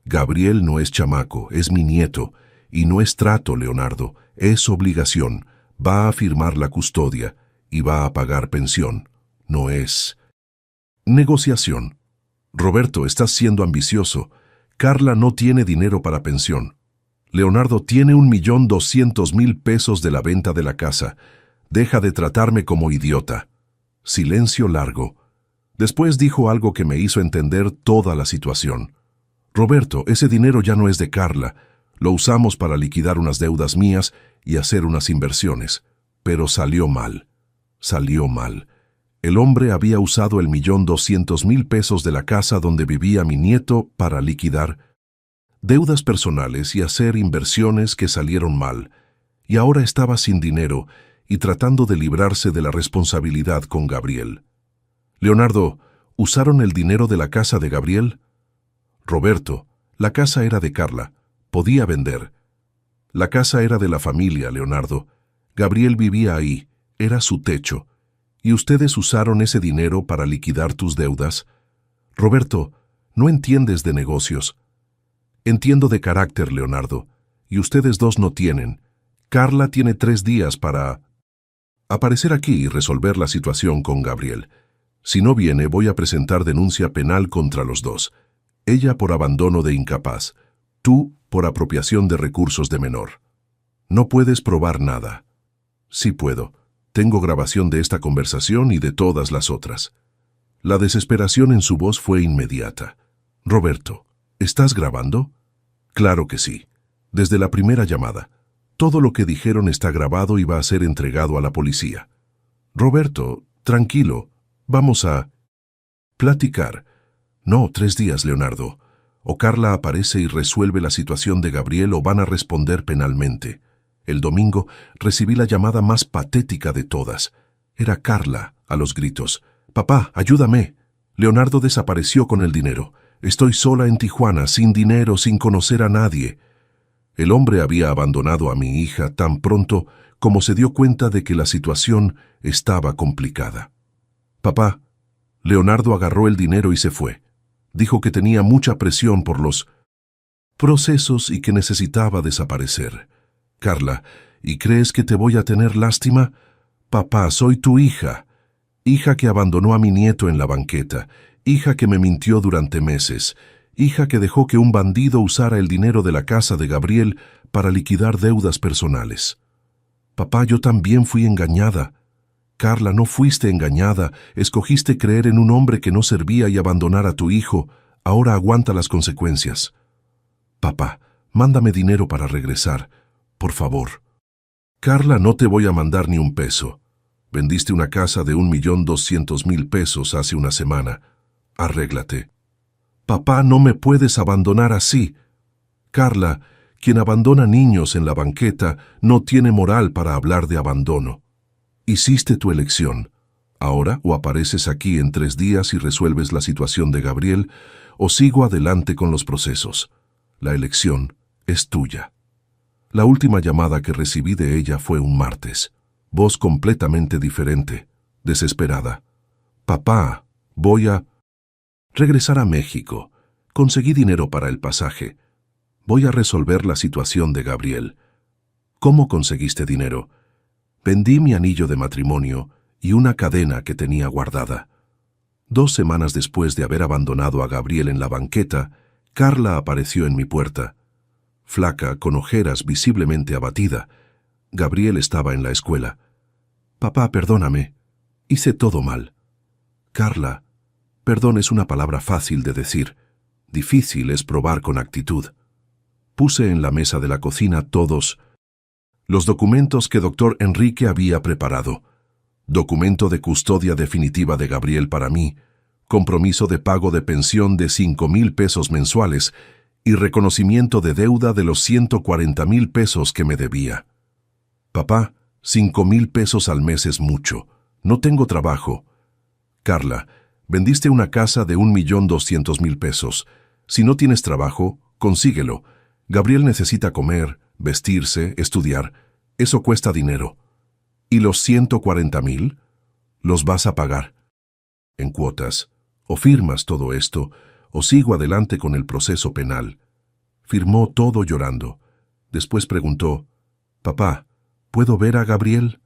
Gabriel no es chamaco, es mi nieto, y no es trato, Leonardo, es obligación. Va a firmar la custodia y va a pagar pensión. No es negociación. Roberto, estás siendo ambicioso. Carla no tiene dinero para pensión. Leonardo tiene 1.200.000 pesos de la venta de la casa. Deja de tratarme como idiota. Silencio largo. Después dijo algo que me hizo entender toda la situación. Roberto, ese dinero ya no es de Carla. Lo usamos para liquidar unas deudas mías y hacer unas inversiones. Pero salió mal. Salió mal. El hombre había usado el 1.200.000 pesos de la casa donde vivía mi nieto para liquidar deudas personales y hacer inversiones que salieron mal, y ahora estaba sin dinero y tratando de librarse de la responsabilidad con Gabriel. Leonardo, ¿usaron el dinero de la casa de Gabriel? Roberto, la casa era de Carla, podía vender. La casa era de la familia, Leonardo. Gabriel vivía ahí, era su techo. ¿Y ustedes usaron ese dinero para liquidar tus deudas? Roberto, no entiendes de negocios. Entiendo de carácter, Leonardo, y ustedes dos no tienen. Carla tiene 3 días para aparecer aquí y resolver la situación con Gabriel. Si no viene, voy a presentar denuncia penal contra los dos. Ella por abandono de incapaz, tú por apropiación de recursos de menor. No puedes probar nada. Sí puedo. Tengo grabación de esta conversación y de todas las otras. La desesperación en su voz fue inmediata. Roberto, ¿estás grabando? Claro que sí. Desde la primera llamada. Todo lo que dijeron está grabado y va a ser entregado a la policía. Roberto, tranquilo. Vamos a platicar. No, 3 días, Leonardo. O Carla aparece y resuelve la situación de Gabriel o van a responder penalmente. El domingo recibí la llamada más patética de todas. Era Carla, a los gritos. «Papá, ayúdame. Leonardo desapareció con el dinero. Estoy sola en Tijuana, sin dinero, sin conocer a nadie». El hombre había abandonado a mi hija tan pronto como se dio cuenta de que la situación estaba complicada. «Papá, Leonardo agarró el dinero y se fue. Dijo que tenía mucha presión por los procesos y que necesitaba desaparecer. Carla, ¿y crees que te voy a tener lástima? Papá, soy tu hija. Hija que abandonó a mi nieto en la banqueta. Hija que me mintió durante meses. Hija que dejó que un bandido usara el dinero de la casa de Gabriel para liquidar deudas personales. Papá, yo también fui engañada. Carla, no fuiste engañada. Escogiste creer en un hombre que no servía y abandonar a tu hijo. Ahora aguanta las consecuencias. Papá, mándame dinero para regresar. Por favor. Carla, no te voy a mandar ni un peso. Vendiste una casa de 1.200.000 pesos hace una semana. Arréglate. Papá, no me puedes abandonar así. Carla, quien abandona niños en la banqueta no tiene moral para hablar de abandono. Hiciste tu elección. Ahora o apareces aquí en 3 días y resuelves la situación de Gabriel, o sigo adelante con los procesos. La elección es tuya. La última llamada que recibí de ella fue un martes. Voz completamente diferente, desesperada. Papá, voy a regresar a México. Conseguí dinero para el pasaje. Voy a resolver la situación de Gabriel. ¿Cómo conseguiste dinero? Vendí mi anillo de matrimonio y una cadena que tenía guardada. 2 semanas después de haber abandonado a Gabriel en la banqueta, Carla apareció en mi puerta. Flaca, con ojeras, visiblemente abatida. Gabriel estaba en la escuela. Papá, perdóname. Hice todo mal. Carla, perdón es una palabra fácil de decir. Difícil es probar con actitud. Puse en la mesa de la cocina todos los documentos que doctor Enrique había preparado. Documento de custodia definitiva de Gabriel para mí, compromiso de pago de pensión de 5,000 pesos mensuales y reconocimiento de deuda de los 140,000 pesos que me debía. Papá, 5,000 pesos al mes es mucho. No tengo trabajo. Carla, vendiste una casa de 1.200.000 pesos. Si no tienes trabajo, consíguelo. Gabriel necesita comer, vestirse, estudiar. Eso cuesta dinero. ¿Y los 140,000? Los vas a pagar. En cuotas. O firmas todo esto, o sigo adelante con el proceso penal. Firmó todo llorando. Después preguntó, «Papá, ¿puedo ver a Gabriel?»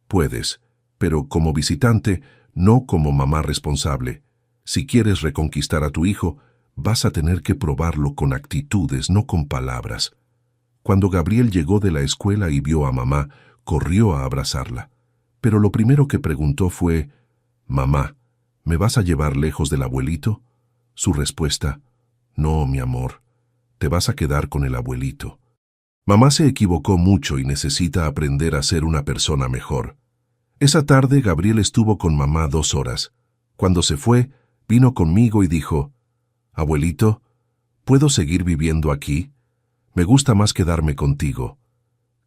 «Puedes, pero como visitante, no como mamá responsable. Si quieres reconquistar a tu hijo, vas a tener que probarlo con actitudes, no con palabras». Cuando Gabriel llegó de la escuela y vio a mamá, corrió a abrazarla. Pero lo primero que preguntó fue, «Mamá, ¿me vas a llevar lejos del abuelito?» Su respuesta, «No, mi amor, te vas a quedar con el abuelito». Mamá se equivocó mucho y necesita aprender a ser una persona mejor. Esa tarde Gabriel estuvo con mamá 2 horas. Cuando se fue, vino conmigo y dijo, «Abuelito, ¿puedo seguir viviendo aquí? Me gusta más quedarme contigo».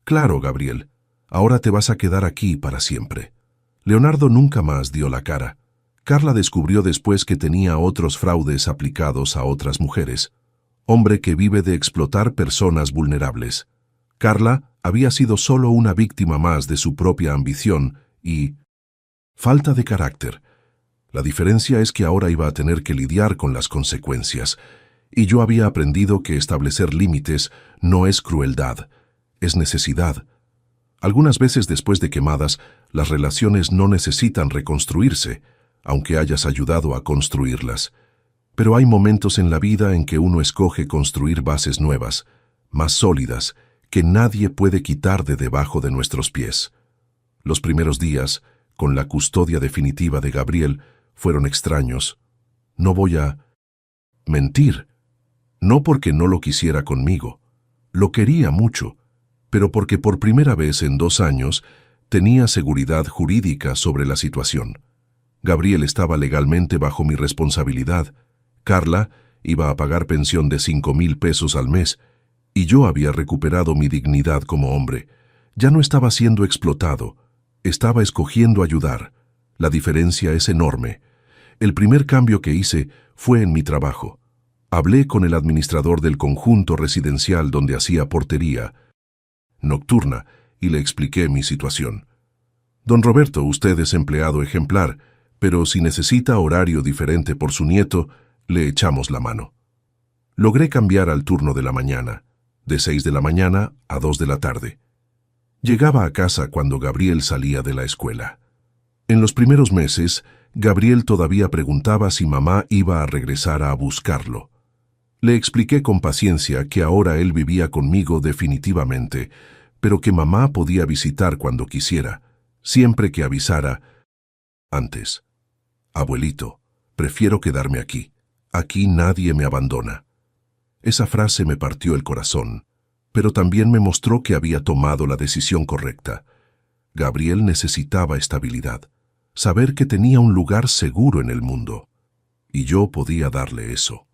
«Claro, Gabriel, ahora te vas a quedar aquí para siempre». Leonardo nunca más dio la cara. Carla descubrió después que tenía otros fraudes aplicados a otras mujeres. Hombre que vive de explotar personas vulnerables. Carla había sido solo una víctima más de su propia ambición y falta de carácter. La diferencia es que ahora iba a tener que lidiar con las consecuencias, y yo había aprendido que establecer límites no es crueldad, es necesidad. Algunas veces después de quemadas, las relaciones no necesitan reconstruirse, aunque hayas ayudado a construirlas. Pero hay momentos en la vida en que uno escoge construir bases nuevas, más sólidas, que nadie puede quitar de debajo de nuestros pies. Los primeros días, con la custodia definitiva de Gabriel, fueron extraños. No voy a mentir, no porque no lo quisiera conmigo. Lo quería mucho, pero porque por primera vez en 2 años tenía seguridad jurídica sobre la situación. Gabriel estaba legalmente bajo mi responsabilidad. Carla iba a pagar pensión de 5,000 pesos al mes, y yo había recuperado mi dignidad como hombre. Ya no estaba siendo explotado, estaba escogiendo ayudar. La diferencia es enorme. El primer cambio que hice fue en mi trabajo. Hablé con el administrador del conjunto residencial donde hacía portería nocturna y le expliqué mi situación. Don Roberto, usted es empleado ejemplar, pero si necesita horario diferente por su nieto, le echamos la mano. Logré cambiar al turno de la mañana, de 6 de la mañana a 2 de la tarde. Llegaba a casa cuando Gabriel salía de la escuela. En los primeros meses, Gabriel todavía preguntaba si mamá iba a regresar a buscarlo. Le expliqué con paciencia que ahora él vivía conmigo definitivamente, pero que mamá podía visitar cuando quisiera, siempre que avisara antes. Abuelito, prefiero quedarme aquí. Aquí nadie me abandona. Esa frase me partió el corazón, pero también me mostró que había tomado la decisión correcta. Gabriel necesitaba estabilidad, saber que tenía un lugar seguro en el mundo, y yo podía darle eso.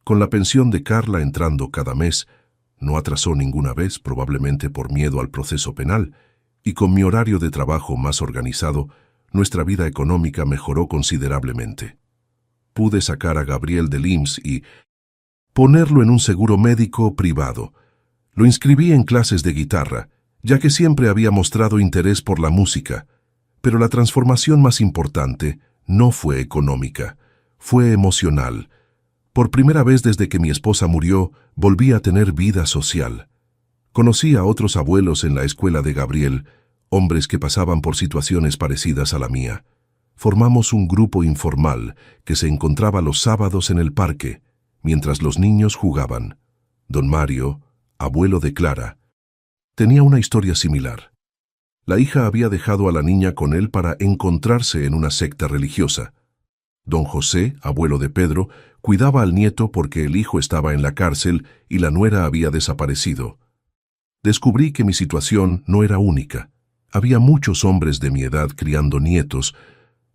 Con la pensión de Carla entrando cada mes, no atrasó ninguna vez, probablemente por miedo al proceso penal, y con mi horario de trabajo más organizado, nuestra vida económica mejoró considerablemente. Pude sacar a Gabriel del IMSS y ponerlo en un seguro médico privado. Lo inscribí en clases de guitarra, ya que siempre había mostrado interés por la música, pero la transformación más importante no fue económica, fue emocional. Por primera vez desde que mi esposa murió, volví a tener vida social. Conocí a otros abuelos en la escuela de Gabriel, hombres que pasaban por situaciones parecidas a la mía. Formamos un grupo informal que se encontraba los sábados en el parque, mientras los niños jugaban. Don Mario, abuelo de Clara, tenía una historia similar. La hija había dejado a la niña con él para encontrarse en una secta religiosa. Don José, abuelo de Pedro, cuidaba al nieto porque el hijo estaba en la cárcel y la nuera había desaparecido. Descubrí que mi situación no era única. Había muchos hombres de mi edad criando nietos,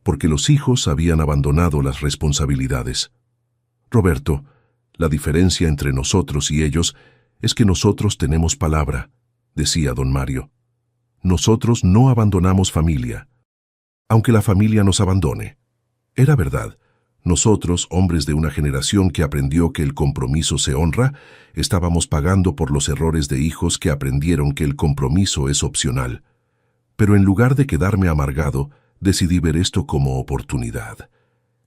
porque los hijos habían abandonado las responsabilidades. Roberto, la diferencia entre nosotros y ellos es que nosotros tenemos palabra, decía don Mario. Nosotros no abandonamos familia, aunque la familia nos abandone. Era verdad. Nosotros, hombres de una generación que aprendió que el compromiso se honra, estábamos pagando por los errores de hijos que aprendieron que el compromiso es opcional. Pero en lugar de quedarme amargado, decidí ver esto como oportunidad.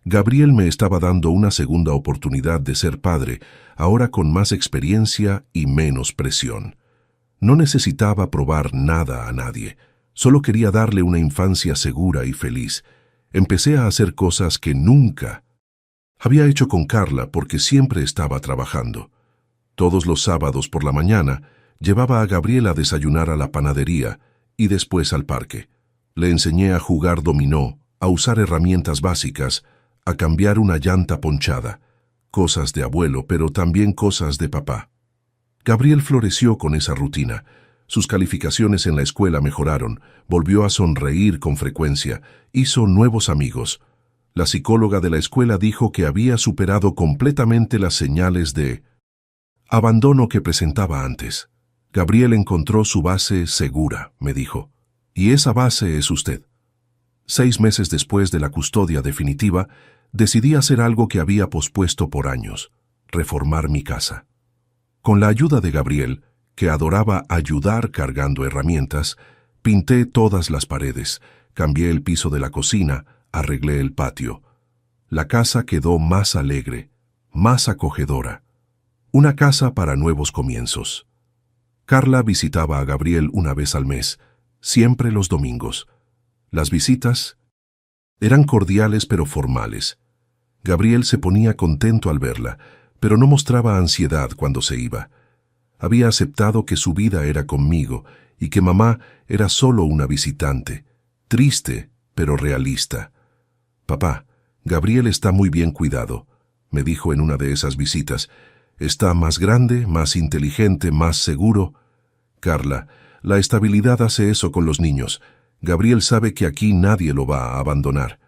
Gabriel me estaba dando una segunda oportunidad de ser padre, ahora con más experiencia y menos presión. No necesitaba probar nada a nadie, solo quería darle una infancia segura y feliz. Empecé a hacer cosas que nunca había hecho con Carla porque siempre estaba trabajando. Todos los sábados por la mañana llevaba a Gabriel a desayunar a la panadería y después al parque. Le enseñé a jugar dominó, a usar herramientas básicas, a cambiar una llanta ponchada, cosas de abuelo, pero también cosas de papá. Gabriel floreció con esa rutina. Sus calificaciones en la escuela mejoraron, volvió a sonreír con frecuencia, hizo nuevos amigos. La psicóloga de la escuela dijo que había superado completamente las señales de abandono que presentaba antes. Gabriel encontró su base segura, me dijo, y esa base es usted. 6 meses después de la custodia definitiva, decidí hacer algo que había pospuesto por años, reformar mi casa. Con la ayuda de Gabriel, que adoraba ayudar cargando herramientas, pinté todas las paredes, cambié el piso de la cocina, arreglé el patio. La casa quedó más alegre, más acogedora. Una casa para nuevos comienzos. Carla visitaba a Gabriel una vez al mes, siempre los domingos. Las visitas eran cordiales pero formales. Gabriel se ponía contento al verla, pero no mostraba ansiedad cuando se iba. Había aceptado que su vida era conmigo y que mamá era solo una visitante, triste pero realista. «Papá, Gabriel está muy bien cuidado», me dijo en una de esas visitas. «Está más grande, más inteligente, más seguro». «Carla, la estabilidad hace eso con los niños. Gabriel sabe que aquí nadie lo va a abandonar».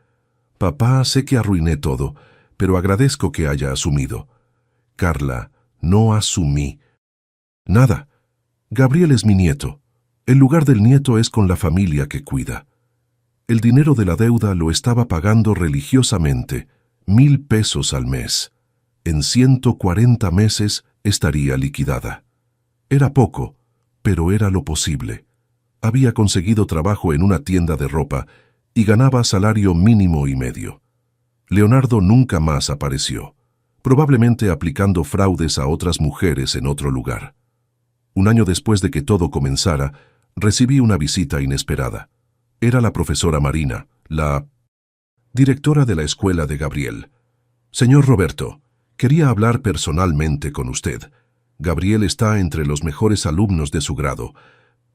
«Papá, sé que arruiné todo, pero agradezco que haya asumido». «Carla, no asumí nada. Gabriel es mi nieto. El lugar del nieto es con la familia que cuida». El dinero de la deuda lo estaba pagando religiosamente, 1,000 pesos al mes. En 140 meses estaría liquidada. Era poco, pero era lo posible. Había conseguido trabajo en una tienda de ropa y ganaba salario mínimo y medio. Leonardo nunca más apareció, probablemente aplicando fraudes a otras mujeres en otro lugar. Un año después de que todo comenzara, recibí una visita inesperada. Era la profesora Marina, la directora de la escuela de Gabriel. «Señor Roberto, quería hablar personalmente con usted. Gabriel está entre los mejores alumnos de su grado.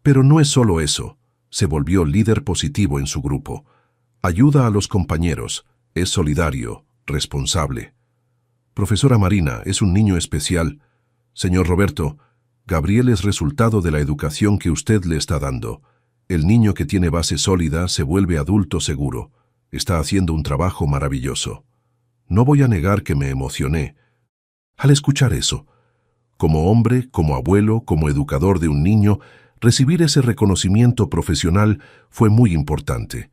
Pero no es solo eso. Se volvió líder positivo en su grupo. Ayuda a los compañeros. Es solidario, responsable». «Profesora Marina, es un niño especial. Señor Roberto, Gabriel es resultado de la educación que usted le está dando. El niño que tiene base sólida se vuelve adulto seguro. Está haciendo un trabajo maravilloso». No voy a negar que me emocioné al escuchar eso. Como hombre, como abuelo, como educador de un niño, recibir ese reconocimiento profesional fue muy importante.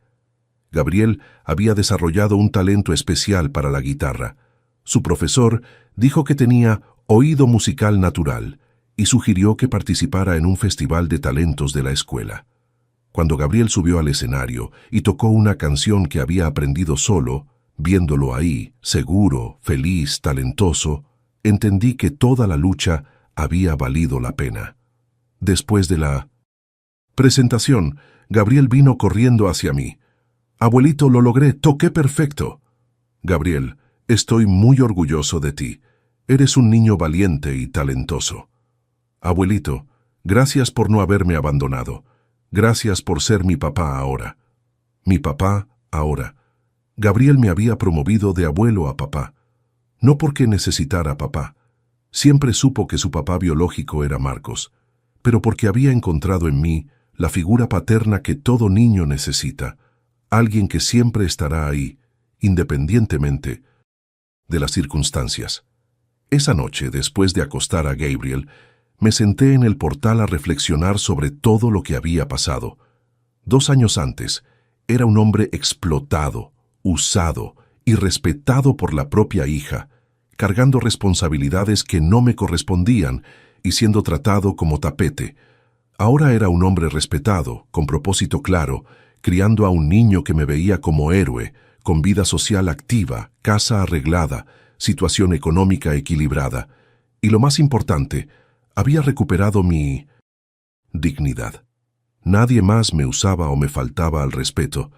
Gabriel había desarrollado un talento especial para la guitarra. Su profesor dijo que tenía oído musical natural y sugirió que participara en un festival de talentos de la escuela. Cuando Gabriel subió al escenario y tocó una canción que había aprendido solo, viéndolo ahí, seguro, feliz, talentoso, entendí que toda la lucha había valido la pena. Después de la presentación, Gabriel vino corriendo hacia mí. «Abuelito, lo logré, toqué perfecto». «Gabriel, estoy muy orgulloso de ti. Eres un niño valiente y talentoso». «Abuelito, gracias por no haberme abandonado. Gracias por ser mi papá ahora». Mi papá ahora. Gabriel me había promovido de abuelo a papá. No porque necesitara papá. Siempre supo que su papá biológico era Marcos, pero porque había encontrado en mí la figura paterna que todo niño necesita, alguien que siempre estará ahí, independientemente de las circunstancias. Esa noche, después de acostar a Gabriel, me senté en el portal a reflexionar sobre todo lo que había pasado. 2 años antes, era un hombre explotado, usado y respetado por la propia hija, cargando responsabilidades que no me correspondían y siendo tratado como tapete. Ahora era un hombre respetado, con propósito claro, criando a un niño que me veía como héroe, con vida social activa, casa arreglada, situación económica equilibrada. Y lo más importante, había recuperado mi dignidad. Nadie más me usaba o me faltaba al respeto.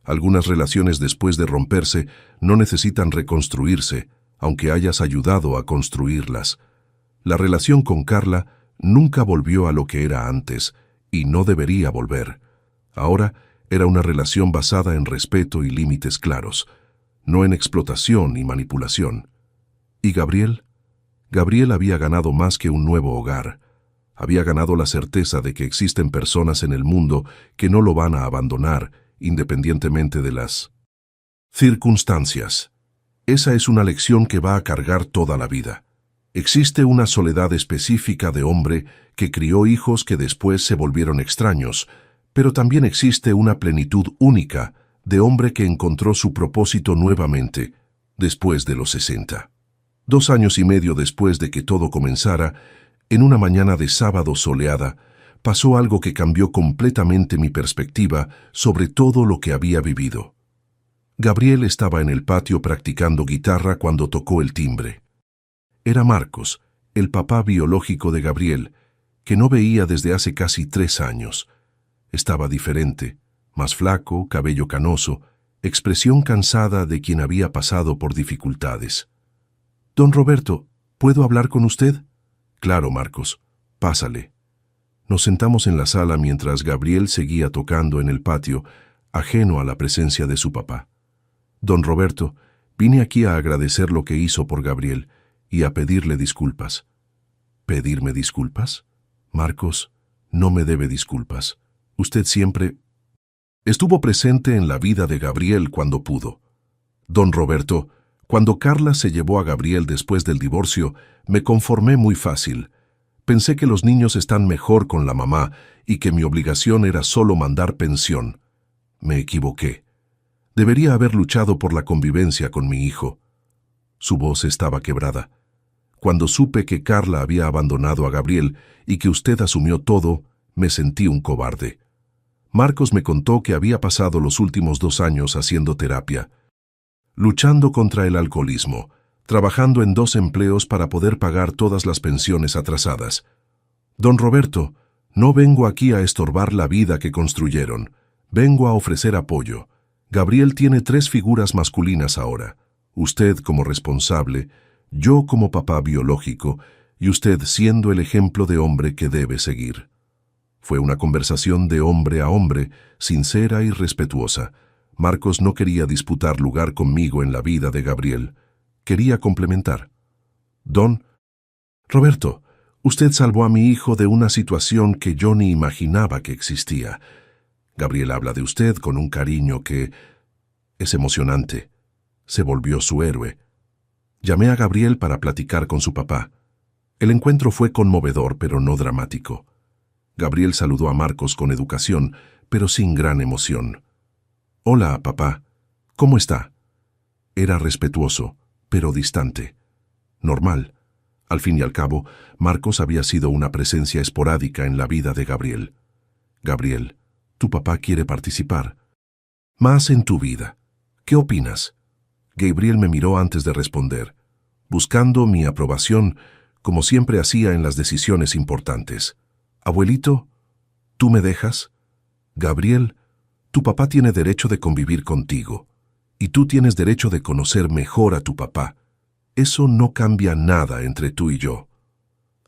Algunas relaciones después de romperse no necesitan reconstruirse, aunque hayas ayudado a construirlas. La relación con Carla nunca volvió a lo que era antes, y no debería volver. Ahora era una relación basada en respeto y límites claros, no en explotación y manipulación. ¿Y Gabriel? Gabriel había ganado más que un nuevo hogar. Había ganado la certeza de que existen personas en el mundo que no lo van a abandonar, independientemente de las circunstancias. Esa es una lección que va a cargar toda la vida. Existe una soledad específica de hombre que crió hijos que después se volvieron extraños, pero también existe una plenitud única de hombre que encontró su propósito nuevamente, después de los 60. 2 años y medio después de que todo comenzara, En una mañana de sábado soleada, pasó algo que cambió completamente mi perspectiva sobre todo lo que había vivido. Gabriel estaba en el patio practicando guitarra cuando tocó el timbre. Era Marcos, el papá biológico de Gabriel, que no veía desde hace casi 3 años. Estaba diferente, más flaco, cabello canoso, expresión cansada de quien había pasado por dificultades. «Don Roberto, ¿puedo hablar con usted?» «Claro, Marcos, pásale». Nos sentamos en la sala mientras Gabriel seguía tocando en el patio, ajeno a la presencia de su papá. «Don Roberto, vine aquí a agradecer lo que hizo por Gabriel y a pedirle disculpas». «¿Pedirme disculpas?» «Marcos, no me debe disculpas. Usted siempre estuvo presente en la vida de Gabriel cuando pudo. Don Roberto, cuando Carla se llevó a Gabriel después del divorcio, me conformé muy fácil. Pensé que los niños están mejor con la mamá y que mi obligación era solo mandar pensión. Me equivoqué. Debería haber luchado por la convivencia con mi hijo». Su voz estaba quebrada. «Cuando supe que Carla había abandonado a Gabriel y que usted asumió todo, me sentí un cobarde». Marcos me contó que había pasado los últimos 2 años haciendo terapia, luchando contra el alcoholismo, trabajando en 2 empleos para poder pagar todas las pensiones atrasadas. «Don Roberto, no vengo aquí a estorbar la vida que construyeron. Vengo a ofrecer apoyo. Gabriel tiene 3 figuras masculinas ahora. Usted como responsable, yo como papá biológico y usted siendo el ejemplo de hombre que debe seguir». Fue una conversación de hombre a hombre, sincera y respetuosa. Marcos no quería disputar lugar conmigo en la vida de Gabriel. Quería complementar. «Don Roberto, usted salvó a mi hijo de una situación que yo ni imaginaba que existía. Gabriel habla de usted con un cariño que es emocionante. Se volvió su héroe. Llamé a Gabriel para platicar con su papá. El encuentro fue conmovedor, pero no dramático. Gabriel saludó a Marcos con educación, pero sin gran emoción. «Hola, papá. ¿Cómo está?» Era respetuoso, pero distante. Normal. Al fin y al cabo, Marcos había sido una presencia esporádica en la vida de Gabriel. «Gabriel, tu papá quiere participar más en tu vida. ¿Qué opinas?» Gabriel me miró antes de responder, buscando mi aprobación, como siempre hacía en las decisiones importantes. «Abuelito, ¿tú me dejas?» «Gabriel, tu papá tiene derecho de convivir contigo, y tú tienes derecho de conocer mejor a tu papá. Eso no cambia nada entre tú y yo».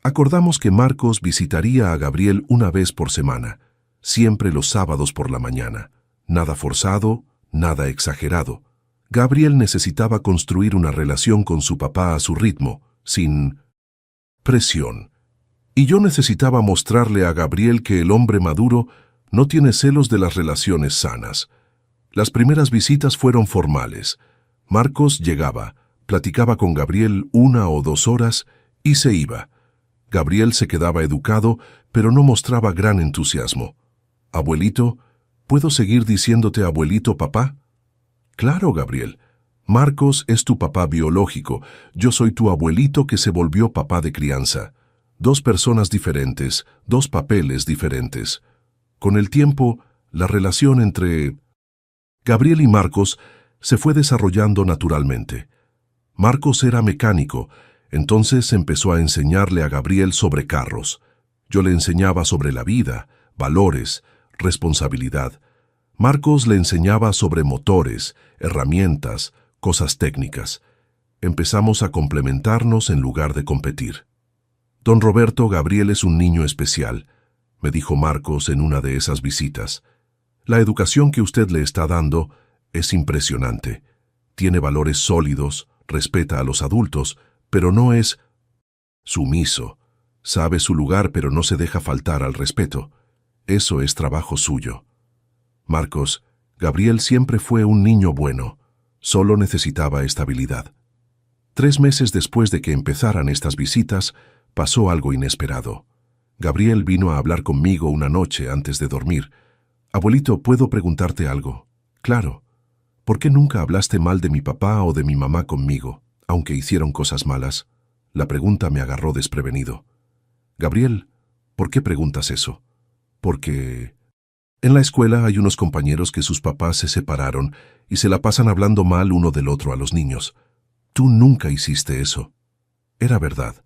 Acordamos que Marcos visitaría a Gabriel una vez por semana, siempre los sábados por la mañana. Nada forzado, nada exagerado. Gabriel necesitaba construir una relación con su papá a su ritmo, sin presión. Y yo necesitaba mostrarle a Gabriel que el hombre maduro no tiene celos de las relaciones sanas. Las primeras visitas fueron formales. Marcos llegaba, platicaba con Gabriel 1 o 2 horas y se iba. Gabriel se quedaba educado, pero no mostraba gran entusiasmo. «Abuelito, ¿puedo seguir diciéndote abuelito, papá?» «Claro, Gabriel. Marcos es tu papá biológico. Yo soy tu abuelito que se volvió papá de crianza. 2 personas diferentes, 2 papeles diferentes». Con el tiempo, la relación entre Gabriel y Marcos se fue desarrollando naturalmente. Marcos era mecánico, entonces empezó a enseñarle a Gabriel sobre carros. Yo le enseñaba sobre la vida, valores, responsabilidad. Marcos le enseñaba sobre motores, herramientas, cosas técnicas. Empezamos a complementarnos en lugar de competir. «Don Roberto, Gabriel es un niño especial», me dijo Marcos en una de esas visitas. «La educación que usted le está dando es impresionante. Tiene valores sólidos, respeta a los adultos, pero no es sumiso. Sabe su lugar, pero no se deja faltar al respeto. Eso es trabajo suyo». «Marcos, Gabriel siempre fue un niño bueno. Solo necesitaba estabilidad». 3 meses después de que empezaran estas visitas, pasó algo inesperado. Gabriel vino a hablar conmigo una noche antes de dormir. «Abuelito, ¿puedo preguntarte algo?» «Claro. ¿Por qué nunca hablaste mal de mi papá o de mi mamá conmigo, aunque hicieron cosas malas?» La pregunta me agarró desprevenido. Gabriel, ¿por qué preguntas eso? Porque en la escuela hay unos compañeros que sus papás se separaron y se la pasan hablando mal uno del otro a los niños. Tú nunca hiciste eso. Era verdad.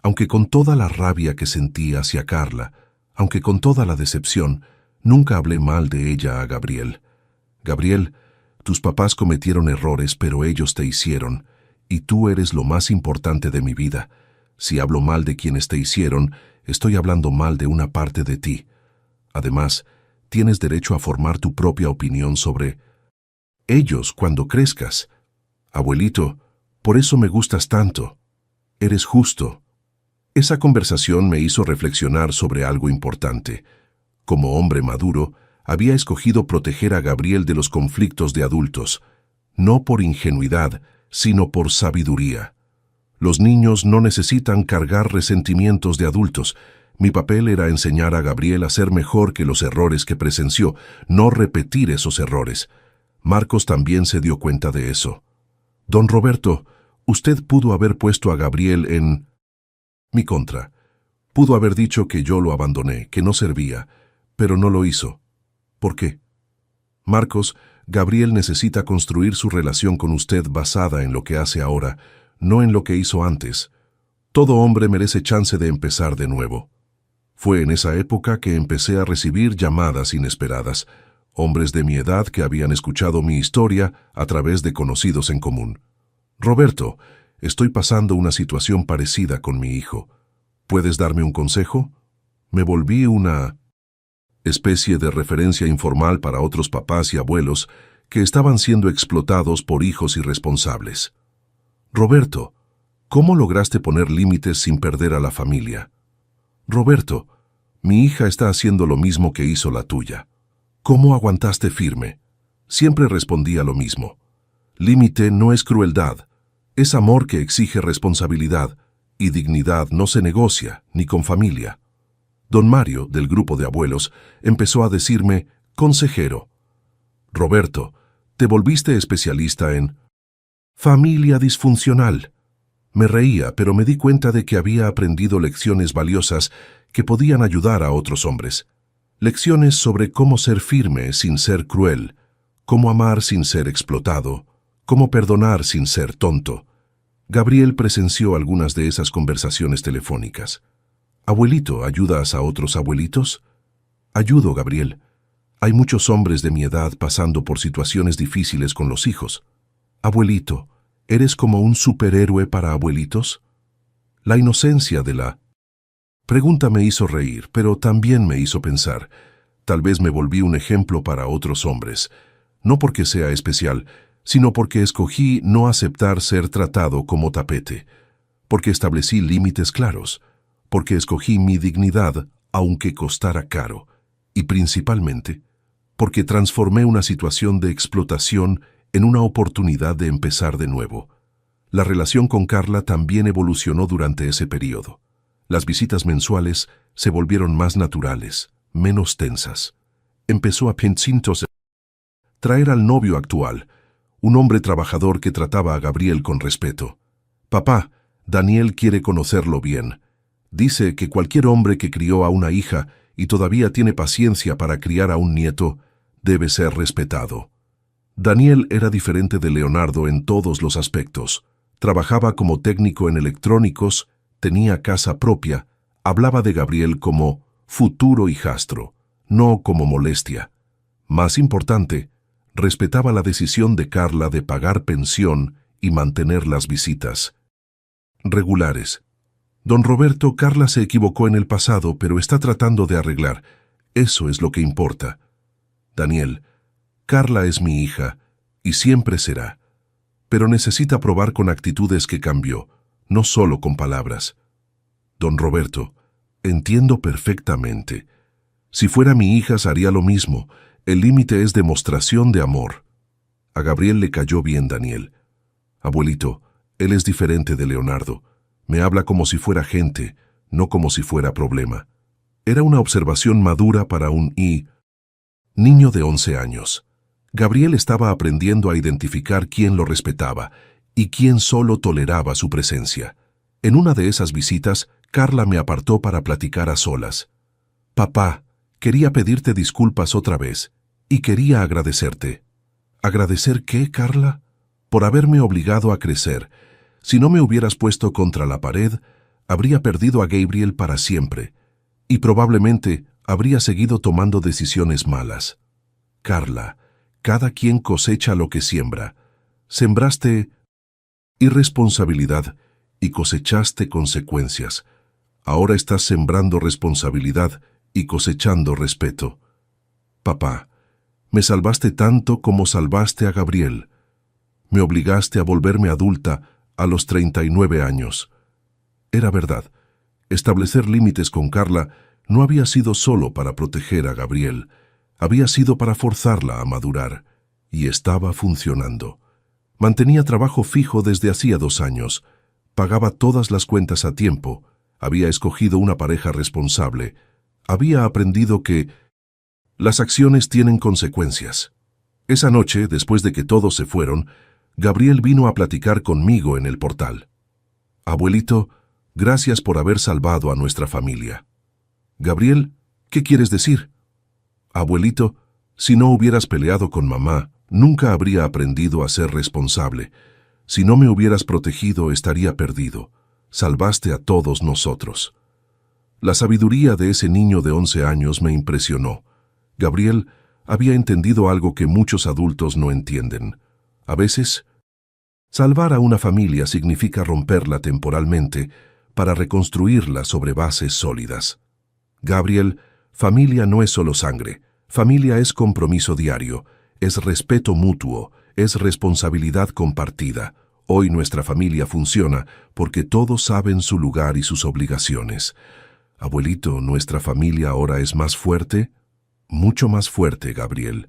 Aunque con toda la rabia que sentí hacia Carla, aunque con toda la decepción, nunca hablé mal de ella a Gabriel. Gabriel, tus papás cometieron errores, pero ellos te hicieron, y tú eres lo más importante de mi vida. Si hablo mal de quienes te hicieron, estoy hablando mal de una parte de ti. Además, tienes derecho a formar tu propia opinión sobre ellos cuando crezcas. Abuelito, por eso me gustas tanto. Eres justo. Esa conversación me hizo reflexionar sobre algo importante. Como hombre maduro, había escogido proteger a Gabriel de los conflictos de adultos, no por ingenuidad, sino por sabiduría. Los niños no necesitan cargar resentimientos de adultos. Mi papel era enseñar a Gabriel a ser mejor que los errores que presenció, no repetir esos errores. Marcos también se dio cuenta de eso. Don Roberto, usted pudo haber puesto a Gabriel en mi contra. Pudo haber dicho que yo lo abandoné, que no servía, pero no lo hizo. ¿Por qué? Marcos, Gabriel necesita construir su relación con usted basada en lo que hace ahora, no en lo que hizo antes. Todo hombre merece chance de empezar de nuevo. Fue en esa época que empecé a recibir llamadas inesperadas, hombres de mi edad que habían escuchado mi historia a través de conocidos en común. Roberto, estoy pasando una situación parecida con mi hijo. ¿Puedes darme un consejo? Me volví una especie de referencia informal para otros papás y abuelos que estaban siendo explotados por hijos irresponsables. Roberto, ¿cómo lograste poner límites sin perder a la familia? Roberto, mi hija está haciendo lo mismo que hizo la tuya. ¿Cómo aguantaste firme? Siempre respondía lo mismo. Límite no es crueldad, es amor que exige responsabilidad, y dignidad no se negocia, ni con familia. Don Mario, del grupo de abuelos, empezó a decirme, consejero. Roberto, te volviste especialista en familia disfuncional. Me reía, pero me di cuenta de que había aprendido lecciones valiosas que podían ayudar a otros hombres. Lecciones sobre cómo ser firme sin ser cruel, cómo amar sin ser explotado, cómo perdonar sin ser tonto. Gabriel presenció algunas de esas conversaciones telefónicas. Abuelito, ¿ayudas a otros abuelitos? Ayudo, Gabriel. Hay muchos hombres de mi edad pasando por situaciones difíciles con los hijos. Abuelito, ¿eres como un superhéroe para abuelitos? La inocencia de la pregunta me hizo reír, pero también me hizo pensar. Tal vez me volví un ejemplo para otros hombres, no porque sea especial, sino porque escogí no aceptar ser tratado como tapete, porque establecí límites claros, porque escogí mi dignidad aunque costara caro, y principalmente porque transformé una situación de explotación en una oportunidad de empezar de nuevo. La relación con Carla también evolucionó durante ese periodo. Las visitas mensuales se volvieron más naturales, menos tensas. Empezó a traer al novio actual, un hombre trabajador que trataba a Gabriel con respeto. Papá, Daniel quiere conocerlo bien. Dice que cualquier hombre que crió a una hija y todavía tiene paciencia para criar a un nieto, debe ser respetado. Daniel era diferente de Leonardo en todos los aspectos. Trabajaba como técnico en electrónicos, tenía casa propia, hablaba de Gabriel como futuro hijastro, no como molestia. Más importante, respetaba la decisión de Carla de pagar pensión y mantener las visitas regulares. Don Roberto, Carla se equivocó en el pasado, pero está tratando de arreglar. Eso es lo que importa. Daniel, Carla es mi hija, y siempre será. Pero necesita probar con actitudes que cambió, no solo con palabras. Don Roberto, entiendo perfectamente. Si fuera mi hija, haría lo mismo. El límite es demostración de amor. A Gabriel le cayó bien Daniel. Abuelito, él es diferente de Leonardo. Me habla como si fuera gente, no como si fuera problema. Era una observación madura para un niño de 11 años. Gabriel estaba aprendiendo a identificar quién lo respetaba y quién solo toleraba su presencia. En una de esas visitas, Carla me apartó para platicar a solas. Papá, quería pedirte disculpas otra vez, y quería agradecerte. ¿Agradecer qué, Carla? Por haberme obligado a crecer. Si no me hubieras puesto contra la pared, habría perdido a Gabriel para siempre, y probablemente habría seguido tomando decisiones malas. Carla, cada quien cosecha lo que siembra. Sembraste irresponsabilidad y cosechaste consecuencias. Ahora estás sembrando responsabilidad y cosechando respeto. Papá, me salvaste tanto como salvaste a Gabriel. Me obligaste a volverme adulta a los 39 años. Era verdad, establecer límites con Carla no había sido solo para proteger a Gabriel, había sido para forzarla a madurar, y estaba funcionando. Mantenía trabajo fijo desde hacía 2 años, pagaba todas las cuentas a tiempo, había escogido una pareja responsable, había aprendido que las acciones tienen consecuencias. Esa noche, después de que todos se fueron, Gabriel vino a platicar conmigo en el portal. Abuelito, gracias por haber salvado a nuestra familia. Gabriel, ¿qué quieres decir? Abuelito, si no hubieras peleado con mamá, nunca habría aprendido a ser responsable. Si no me hubieras protegido, estaría perdido. Salvaste a todos nosotros. La sabiduría de ese niño de 11 años me impresionó. Gabriel había entendido algo que muchos adultos no entienden. A veces, salvar a una familia significa romperla temporalmente para reconstruirla sobre bases sólidas. Gabriel, familia no es solo sangre, familia es compromiso diario, es respeto mutuo, es responsabilidad compartida. Hoy nuestra familia funciona porque todos saben su lugar y sus obligaciones. Abuelito, ¿nuestra familia ahora es más fuerte? Mucho más fuerte, Gabriel,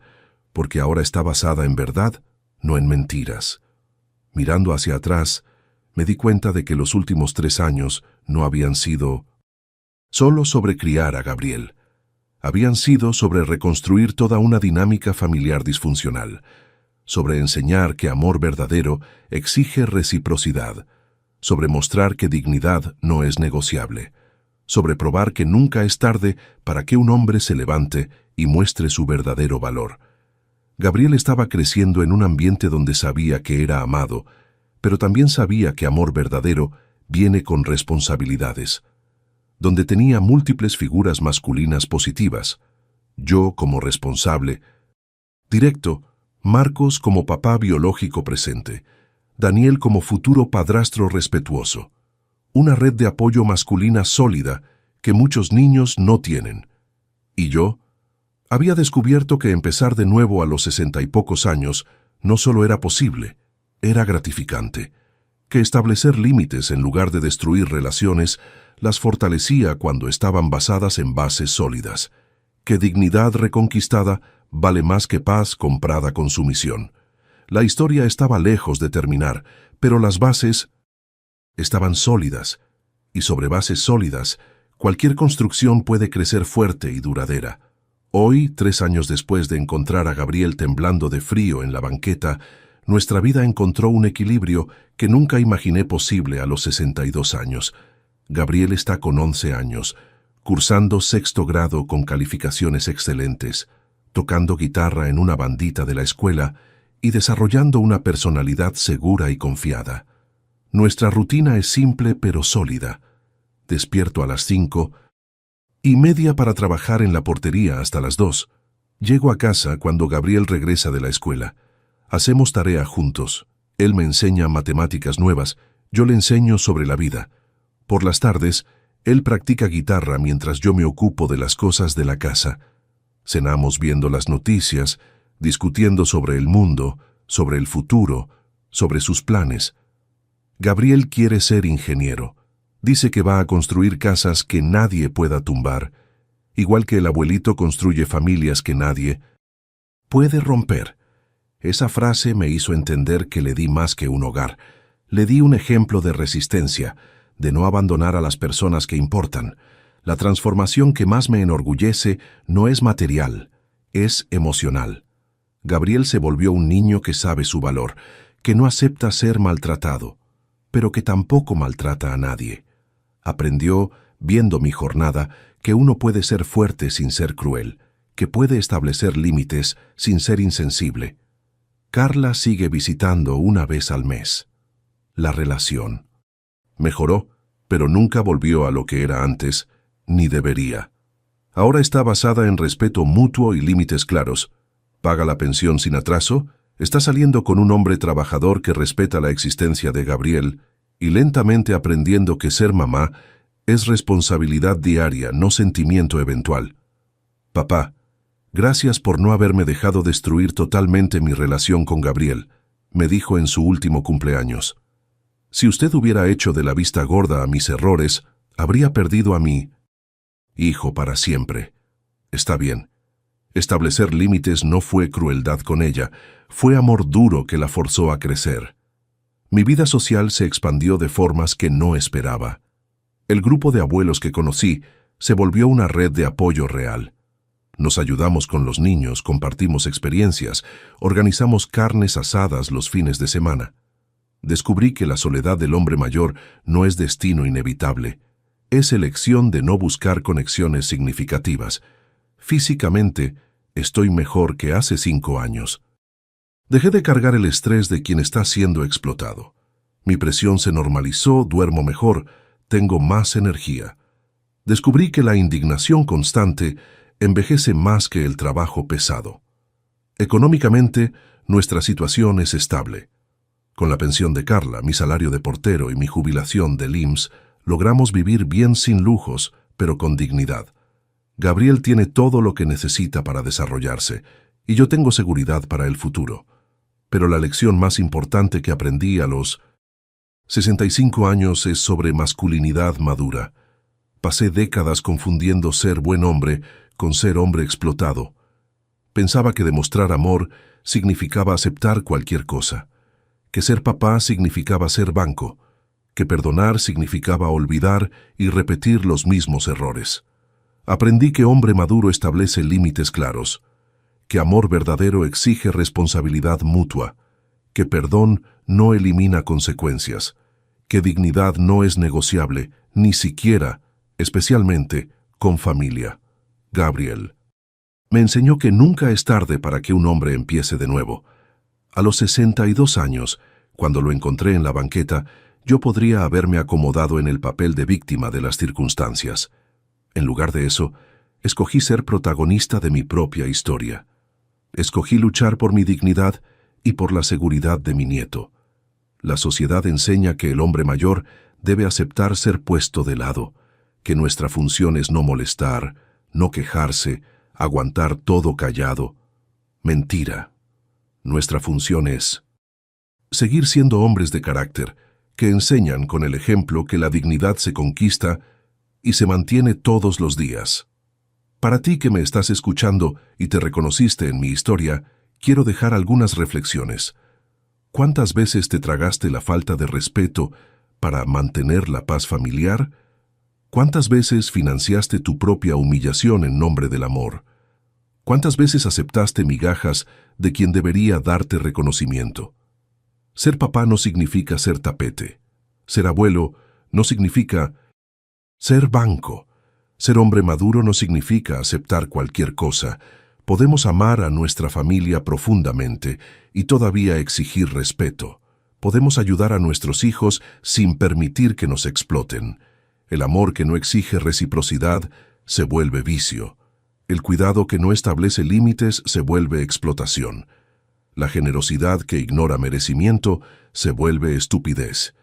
porque ahora está basada en verdad, no en mentiras. Mirando hacia atrás, me di cuenta de que los últimos 3 años no habían sido solo sobre criar a Gabriel. Habían sido sobre reconstruir toda una dinámica familiar disfuncional, sobre enseñar que amor verdadero exige reciprocidad, sobre mostrar que dignidad no es negociable, sobre probar que nunca es tarde para que un hombre se levante y muestre su verdadero valor. Gabriel estaba creciendo en un ambiente donde sabía que era amado, pero también sabía que amor verdadero viene con responsabilidades, donde tenía múltiples figuras masculinas positivas, yo como responsable, directo, Marcos como papá biológico presente, Daniel como futuro padrastro respetuoso, una red de apoyo masculina sólida que muchos niños no tienen. Y yo había descubierto que empezar de nuevo a los 60 y pocos años no solo era posible, era gratificante, que establecer límites en lugar de destruir relaciones las fortalecía cuando estaban basadas en bases sólidas, que dignidad reconquistada vale más que paz comprada con sumisión. La historia estaba lejos de terminar, pero las bases estaban sólidas, y sobre bases sólidas, cualquier construcción puede crecer fuerte y duradera. Hoy, 3 años después de encontrar a Gabriel temblando de frío en la banqueta, nuestra vida encontró un equilibrio que nunca imaginé posible a los 62 años. Gabriel está con 11 años, cursando 6º grado con calificaciones excelentes, tocando guitarra en una bandita de la escuela y desarrollando una personalidad segura y confiada. Nuestra rutina es simple pero sólida. Despierto a las 5:30 para trabajar en la portería hasta las 2. Llego a casa cuando Gabriel regresa de la escuela. Hacemos tarea juntos. Él me enseña matemáticas nuevas, yo le enseño sobre la vida. Por las tardes, él practica guitarra mientras yo me ocupo de las cosas de la casa. Cenamos viendo las noticias, discutiendo sobre el mundo, sobre el futuro, sobre sus planes. Gabriel quiere ser ingeniero. Dice que va a construir casas que nadie pueda tumbar, igual que el abuelito construye familias que nadie puede romper. Esa frase me hizo entender que le di más que un hogar. Le di un ejemplo de resistencia, de no abandonar a las personas que importan. La transformación que más me enorgullece no es material, es emocional. Gabriel se volvió un niño que sabe su valor, que no acepta ser maltratado, pero que tampoco maltrata a nadie. Aprendió, viendo mi jornada, que uno puede ser fuerte sin ser cruel, que puede establecer límites sin ser insensible. Carla sigue visitando una vez al mes. La relación mejoró, pero nunca volvió a lo que era antes, ni debería. Ahora está basada en respeto mutuo y límites claros. Paga la pensión sin atraso, está saliendo con un hombre trabajador que respeta la existencia de Gabriel y lentamente aprendiendo que ser mamá es responsabilidad diaria, no sentimiento eventual. Papá, gracias por no haberme dejado destruir totalmente mi relación con Gabriel, me dijo en su último cumpleaños. Si usted hubiera hecho de la vista gorda a mis errores, habría perdido a mi hijo para siempre. Está bien. Establecer límites no fue crueldad con ella, fue amor duro que la forzó a crecer. Mi vida social se expandió de formas que no esperaba. El grupo de abuelos que conocí se volvió una red de apoyo real. Nos ayudamos con los niños, compartimos experiencias, organizamos carnes asadas los fines de semana. Descubrí que la soledad del hombre mayor no es destino inevitable, es elección de no buscar conexiones significativas. Físicamente, estoy mejor que hace 5 años. Dejé de cargar el estrés de quien está siendo explotado. Mi presión se normalizó, duermo mejor, tengo más energía. Descubrí que la indignación constante envejece más que el trabajo pesado. Económicamente, nuestra situación es estable. Con la pensión de Carla, mi salario de portero y mi jubilación del IMSS, logramos vivir bien sin lujos, pero con dignidad. Gabriel tiene todo lo que necesita para desarrollarse, y yo tengo seguridad para el futuro. Pero la lección más importante que aprendí a los 65 años es sobre masculinidad madura. Pasé décadas confundiendo ser buen hombre con ser hombre explotado. Pensaba que demostrar amor significaba aceptar cualquier cosa, que ser papá significaba ser banco, que perdonar significaba olvidar y repetir los mismos errores. Aprendí que hombre maduro establece límites claros, que amor verdadero exige responsabilidad mutua, que perdón no elimina consecuencias, que dignidad no es negociable, ni siquiera, especialmente, con familia. Gabriel me enseñó que nunca es tarde para que un hombre empiece de nuevo. A los 62 años, cuando lo encontré en la banqueta, yo podría haberme acomodado en el papel de víctima de las circunstancias. En lugar de eso, escogí ser protagonista de mi propia historia. Escogí luchar por mi dignidad y por la seguridad de mi nieto. La sociedad enseña que el hombre mayor debe aceptar ser puesto de lado, que nuestra función es no molestar, no quejarse, aguantar todo callado. Mentira. Nuestra función es seguir siendo hombres de carácter, que enseñan con el ejemplo que la dignidad se conquista y se mantiene todos los días. Para ti que me estás escuchando y te reconociste en mi historia, quiero dejar algunas reflexiones. ¿Cuántas veces te tragaste la falta de respeto para mantener la paz familiar? ¿Cuántas veces financiaste tu propia humillación en nombre del amor? ¿Cuántas veces aceptaste migajas de quien debería darte reconocimiento? Ser papá no significa ser tapete. Ser abuelo no significa ser banco. Ser hombre maduro no significa aceptar cualquier cosa. Podemos amar a nuestra familia profundamente y todavía exigir respeto. Podemos ayudar a nuestros hijos sin permitir que nos exploten. El amor que no exige reciprocidad se vuelve vicio. El cuidado que no establece límites se vuelve explotación. La generosidad que ignora merecimiento se vuelve estupidez.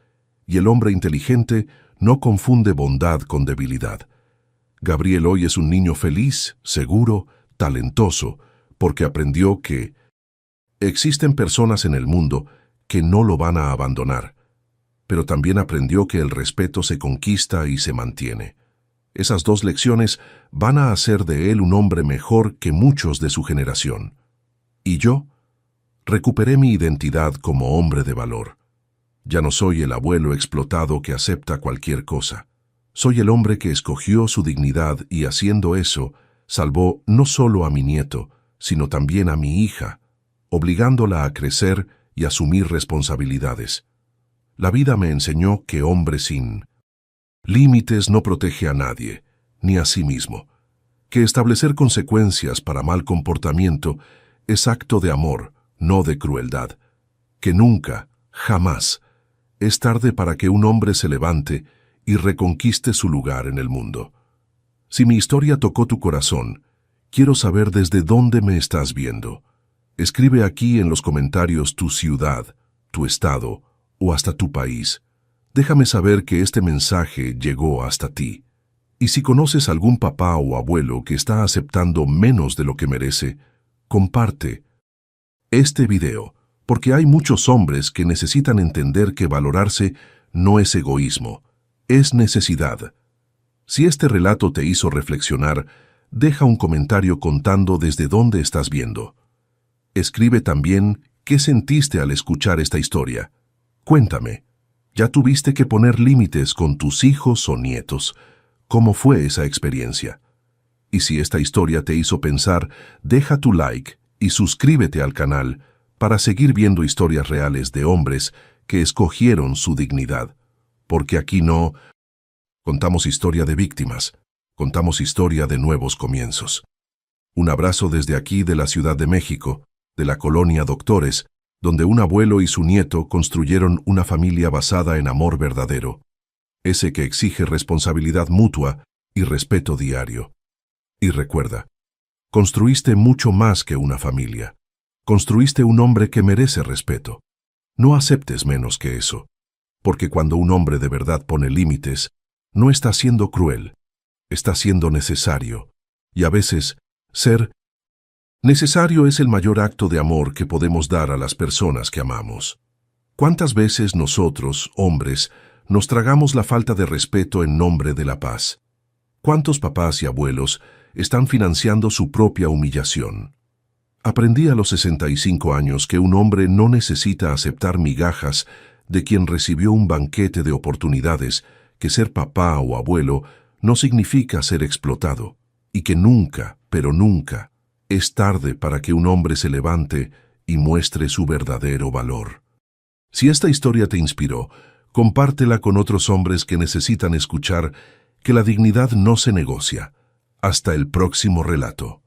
Y el hombre inteligente no confunde bondad con debilidad. Gabriel hoy es un niño feliz, seguro, talentoso, porque aprendió que existen personas en el mundo que no lo van a abandonar, pero también aprendió que el respeto se conquista y se mantiene. Esas dos lecciones van a hacer de él un hombre mejor que muchos de su generación. Y yo recuperé mi identidad como hombre de valor. Ya no soy el abuelo explotado que acepta cualquier cosa. Soy el hombre que escogió su dignidad y haciendo eso, salvó no solo a mi nieto, sino también a mi hija, obligándola a crecer y asumir responsabilidades. La vida me enseñó que hombre sin Límites no protege a nadie, ni a sí mismo. Que establecer consecuencias para mal comportamiento es acto de amor, no de crueldad. Que nunca, jamás, es tarde para que un hombre se levante y reconquiste su lugar en el mundo. Si mi historia tocó tu corazón, quiero saber desde dónde me estás viendo. Escribe aquí en los comentarios tu ciudad, tu estado o hasta tu país. Déjame saber que este mensaje llegó hasta ti. Y si conoces algún papá o abuelo que está aceptando menos de lo que merece, comparte este video, porque hay muchos hombres que necesitan entender que valorarse no es egoísmo, es necesidad. Si este relato te hizo reflexionar, deja un comentario contando desde dónde estás viendo. Escribe también qué sentiste al escuchar esta historia. Cuéntame, ¿ya tuviste que poner límites con tus hijos o nietos? ¿Cómo fue esa experiencia? Y si esta historia te hizo pensar, deja tu like y suscríbete al canal para seguir viendo historias reales de hombres que escogieron su dignidad. Porque aquí no contamos historia de víctimas, contamos historia de nuevos comienzos. Un abrazo desde aquí de la Ciudad de México, de la colonia Doctores, donde un abuelo y su nieto construyeron una familia basada en amor verdadero, ese que exige responsabilidad mutua y respeto diario. Y recuerda, construiste mucho más que una familia. Construiste un hombre que merece respeto. No aceptes menos que eso, porque cuando un hombre de verdad pone límites, no está siendo cruel, está siendo necesario, y a veces, ser necesario es el mayor acto de amor que podemos dar a las personas que amamos. ¿Cuántas veces nosotros, hombres, nos tragamos la falta de respeto en nombre de la paz? ¿Cuántos papás y abuelos están financiando su propia humillación? Aprendí a los 65 años que un hombre no necesita aceptar migajas de quien recibió un banquete de oportunidades, que ser papá o abuelo no significa ser explotado, y que nunca, pero nunca, es tarde para que un hombre se levante y muestre su verdadero valor. Si esta historia te inspiró, compártela con otros hombres que necesitan escuchar que la dignidad no se negocia. Hasta el próximo relato.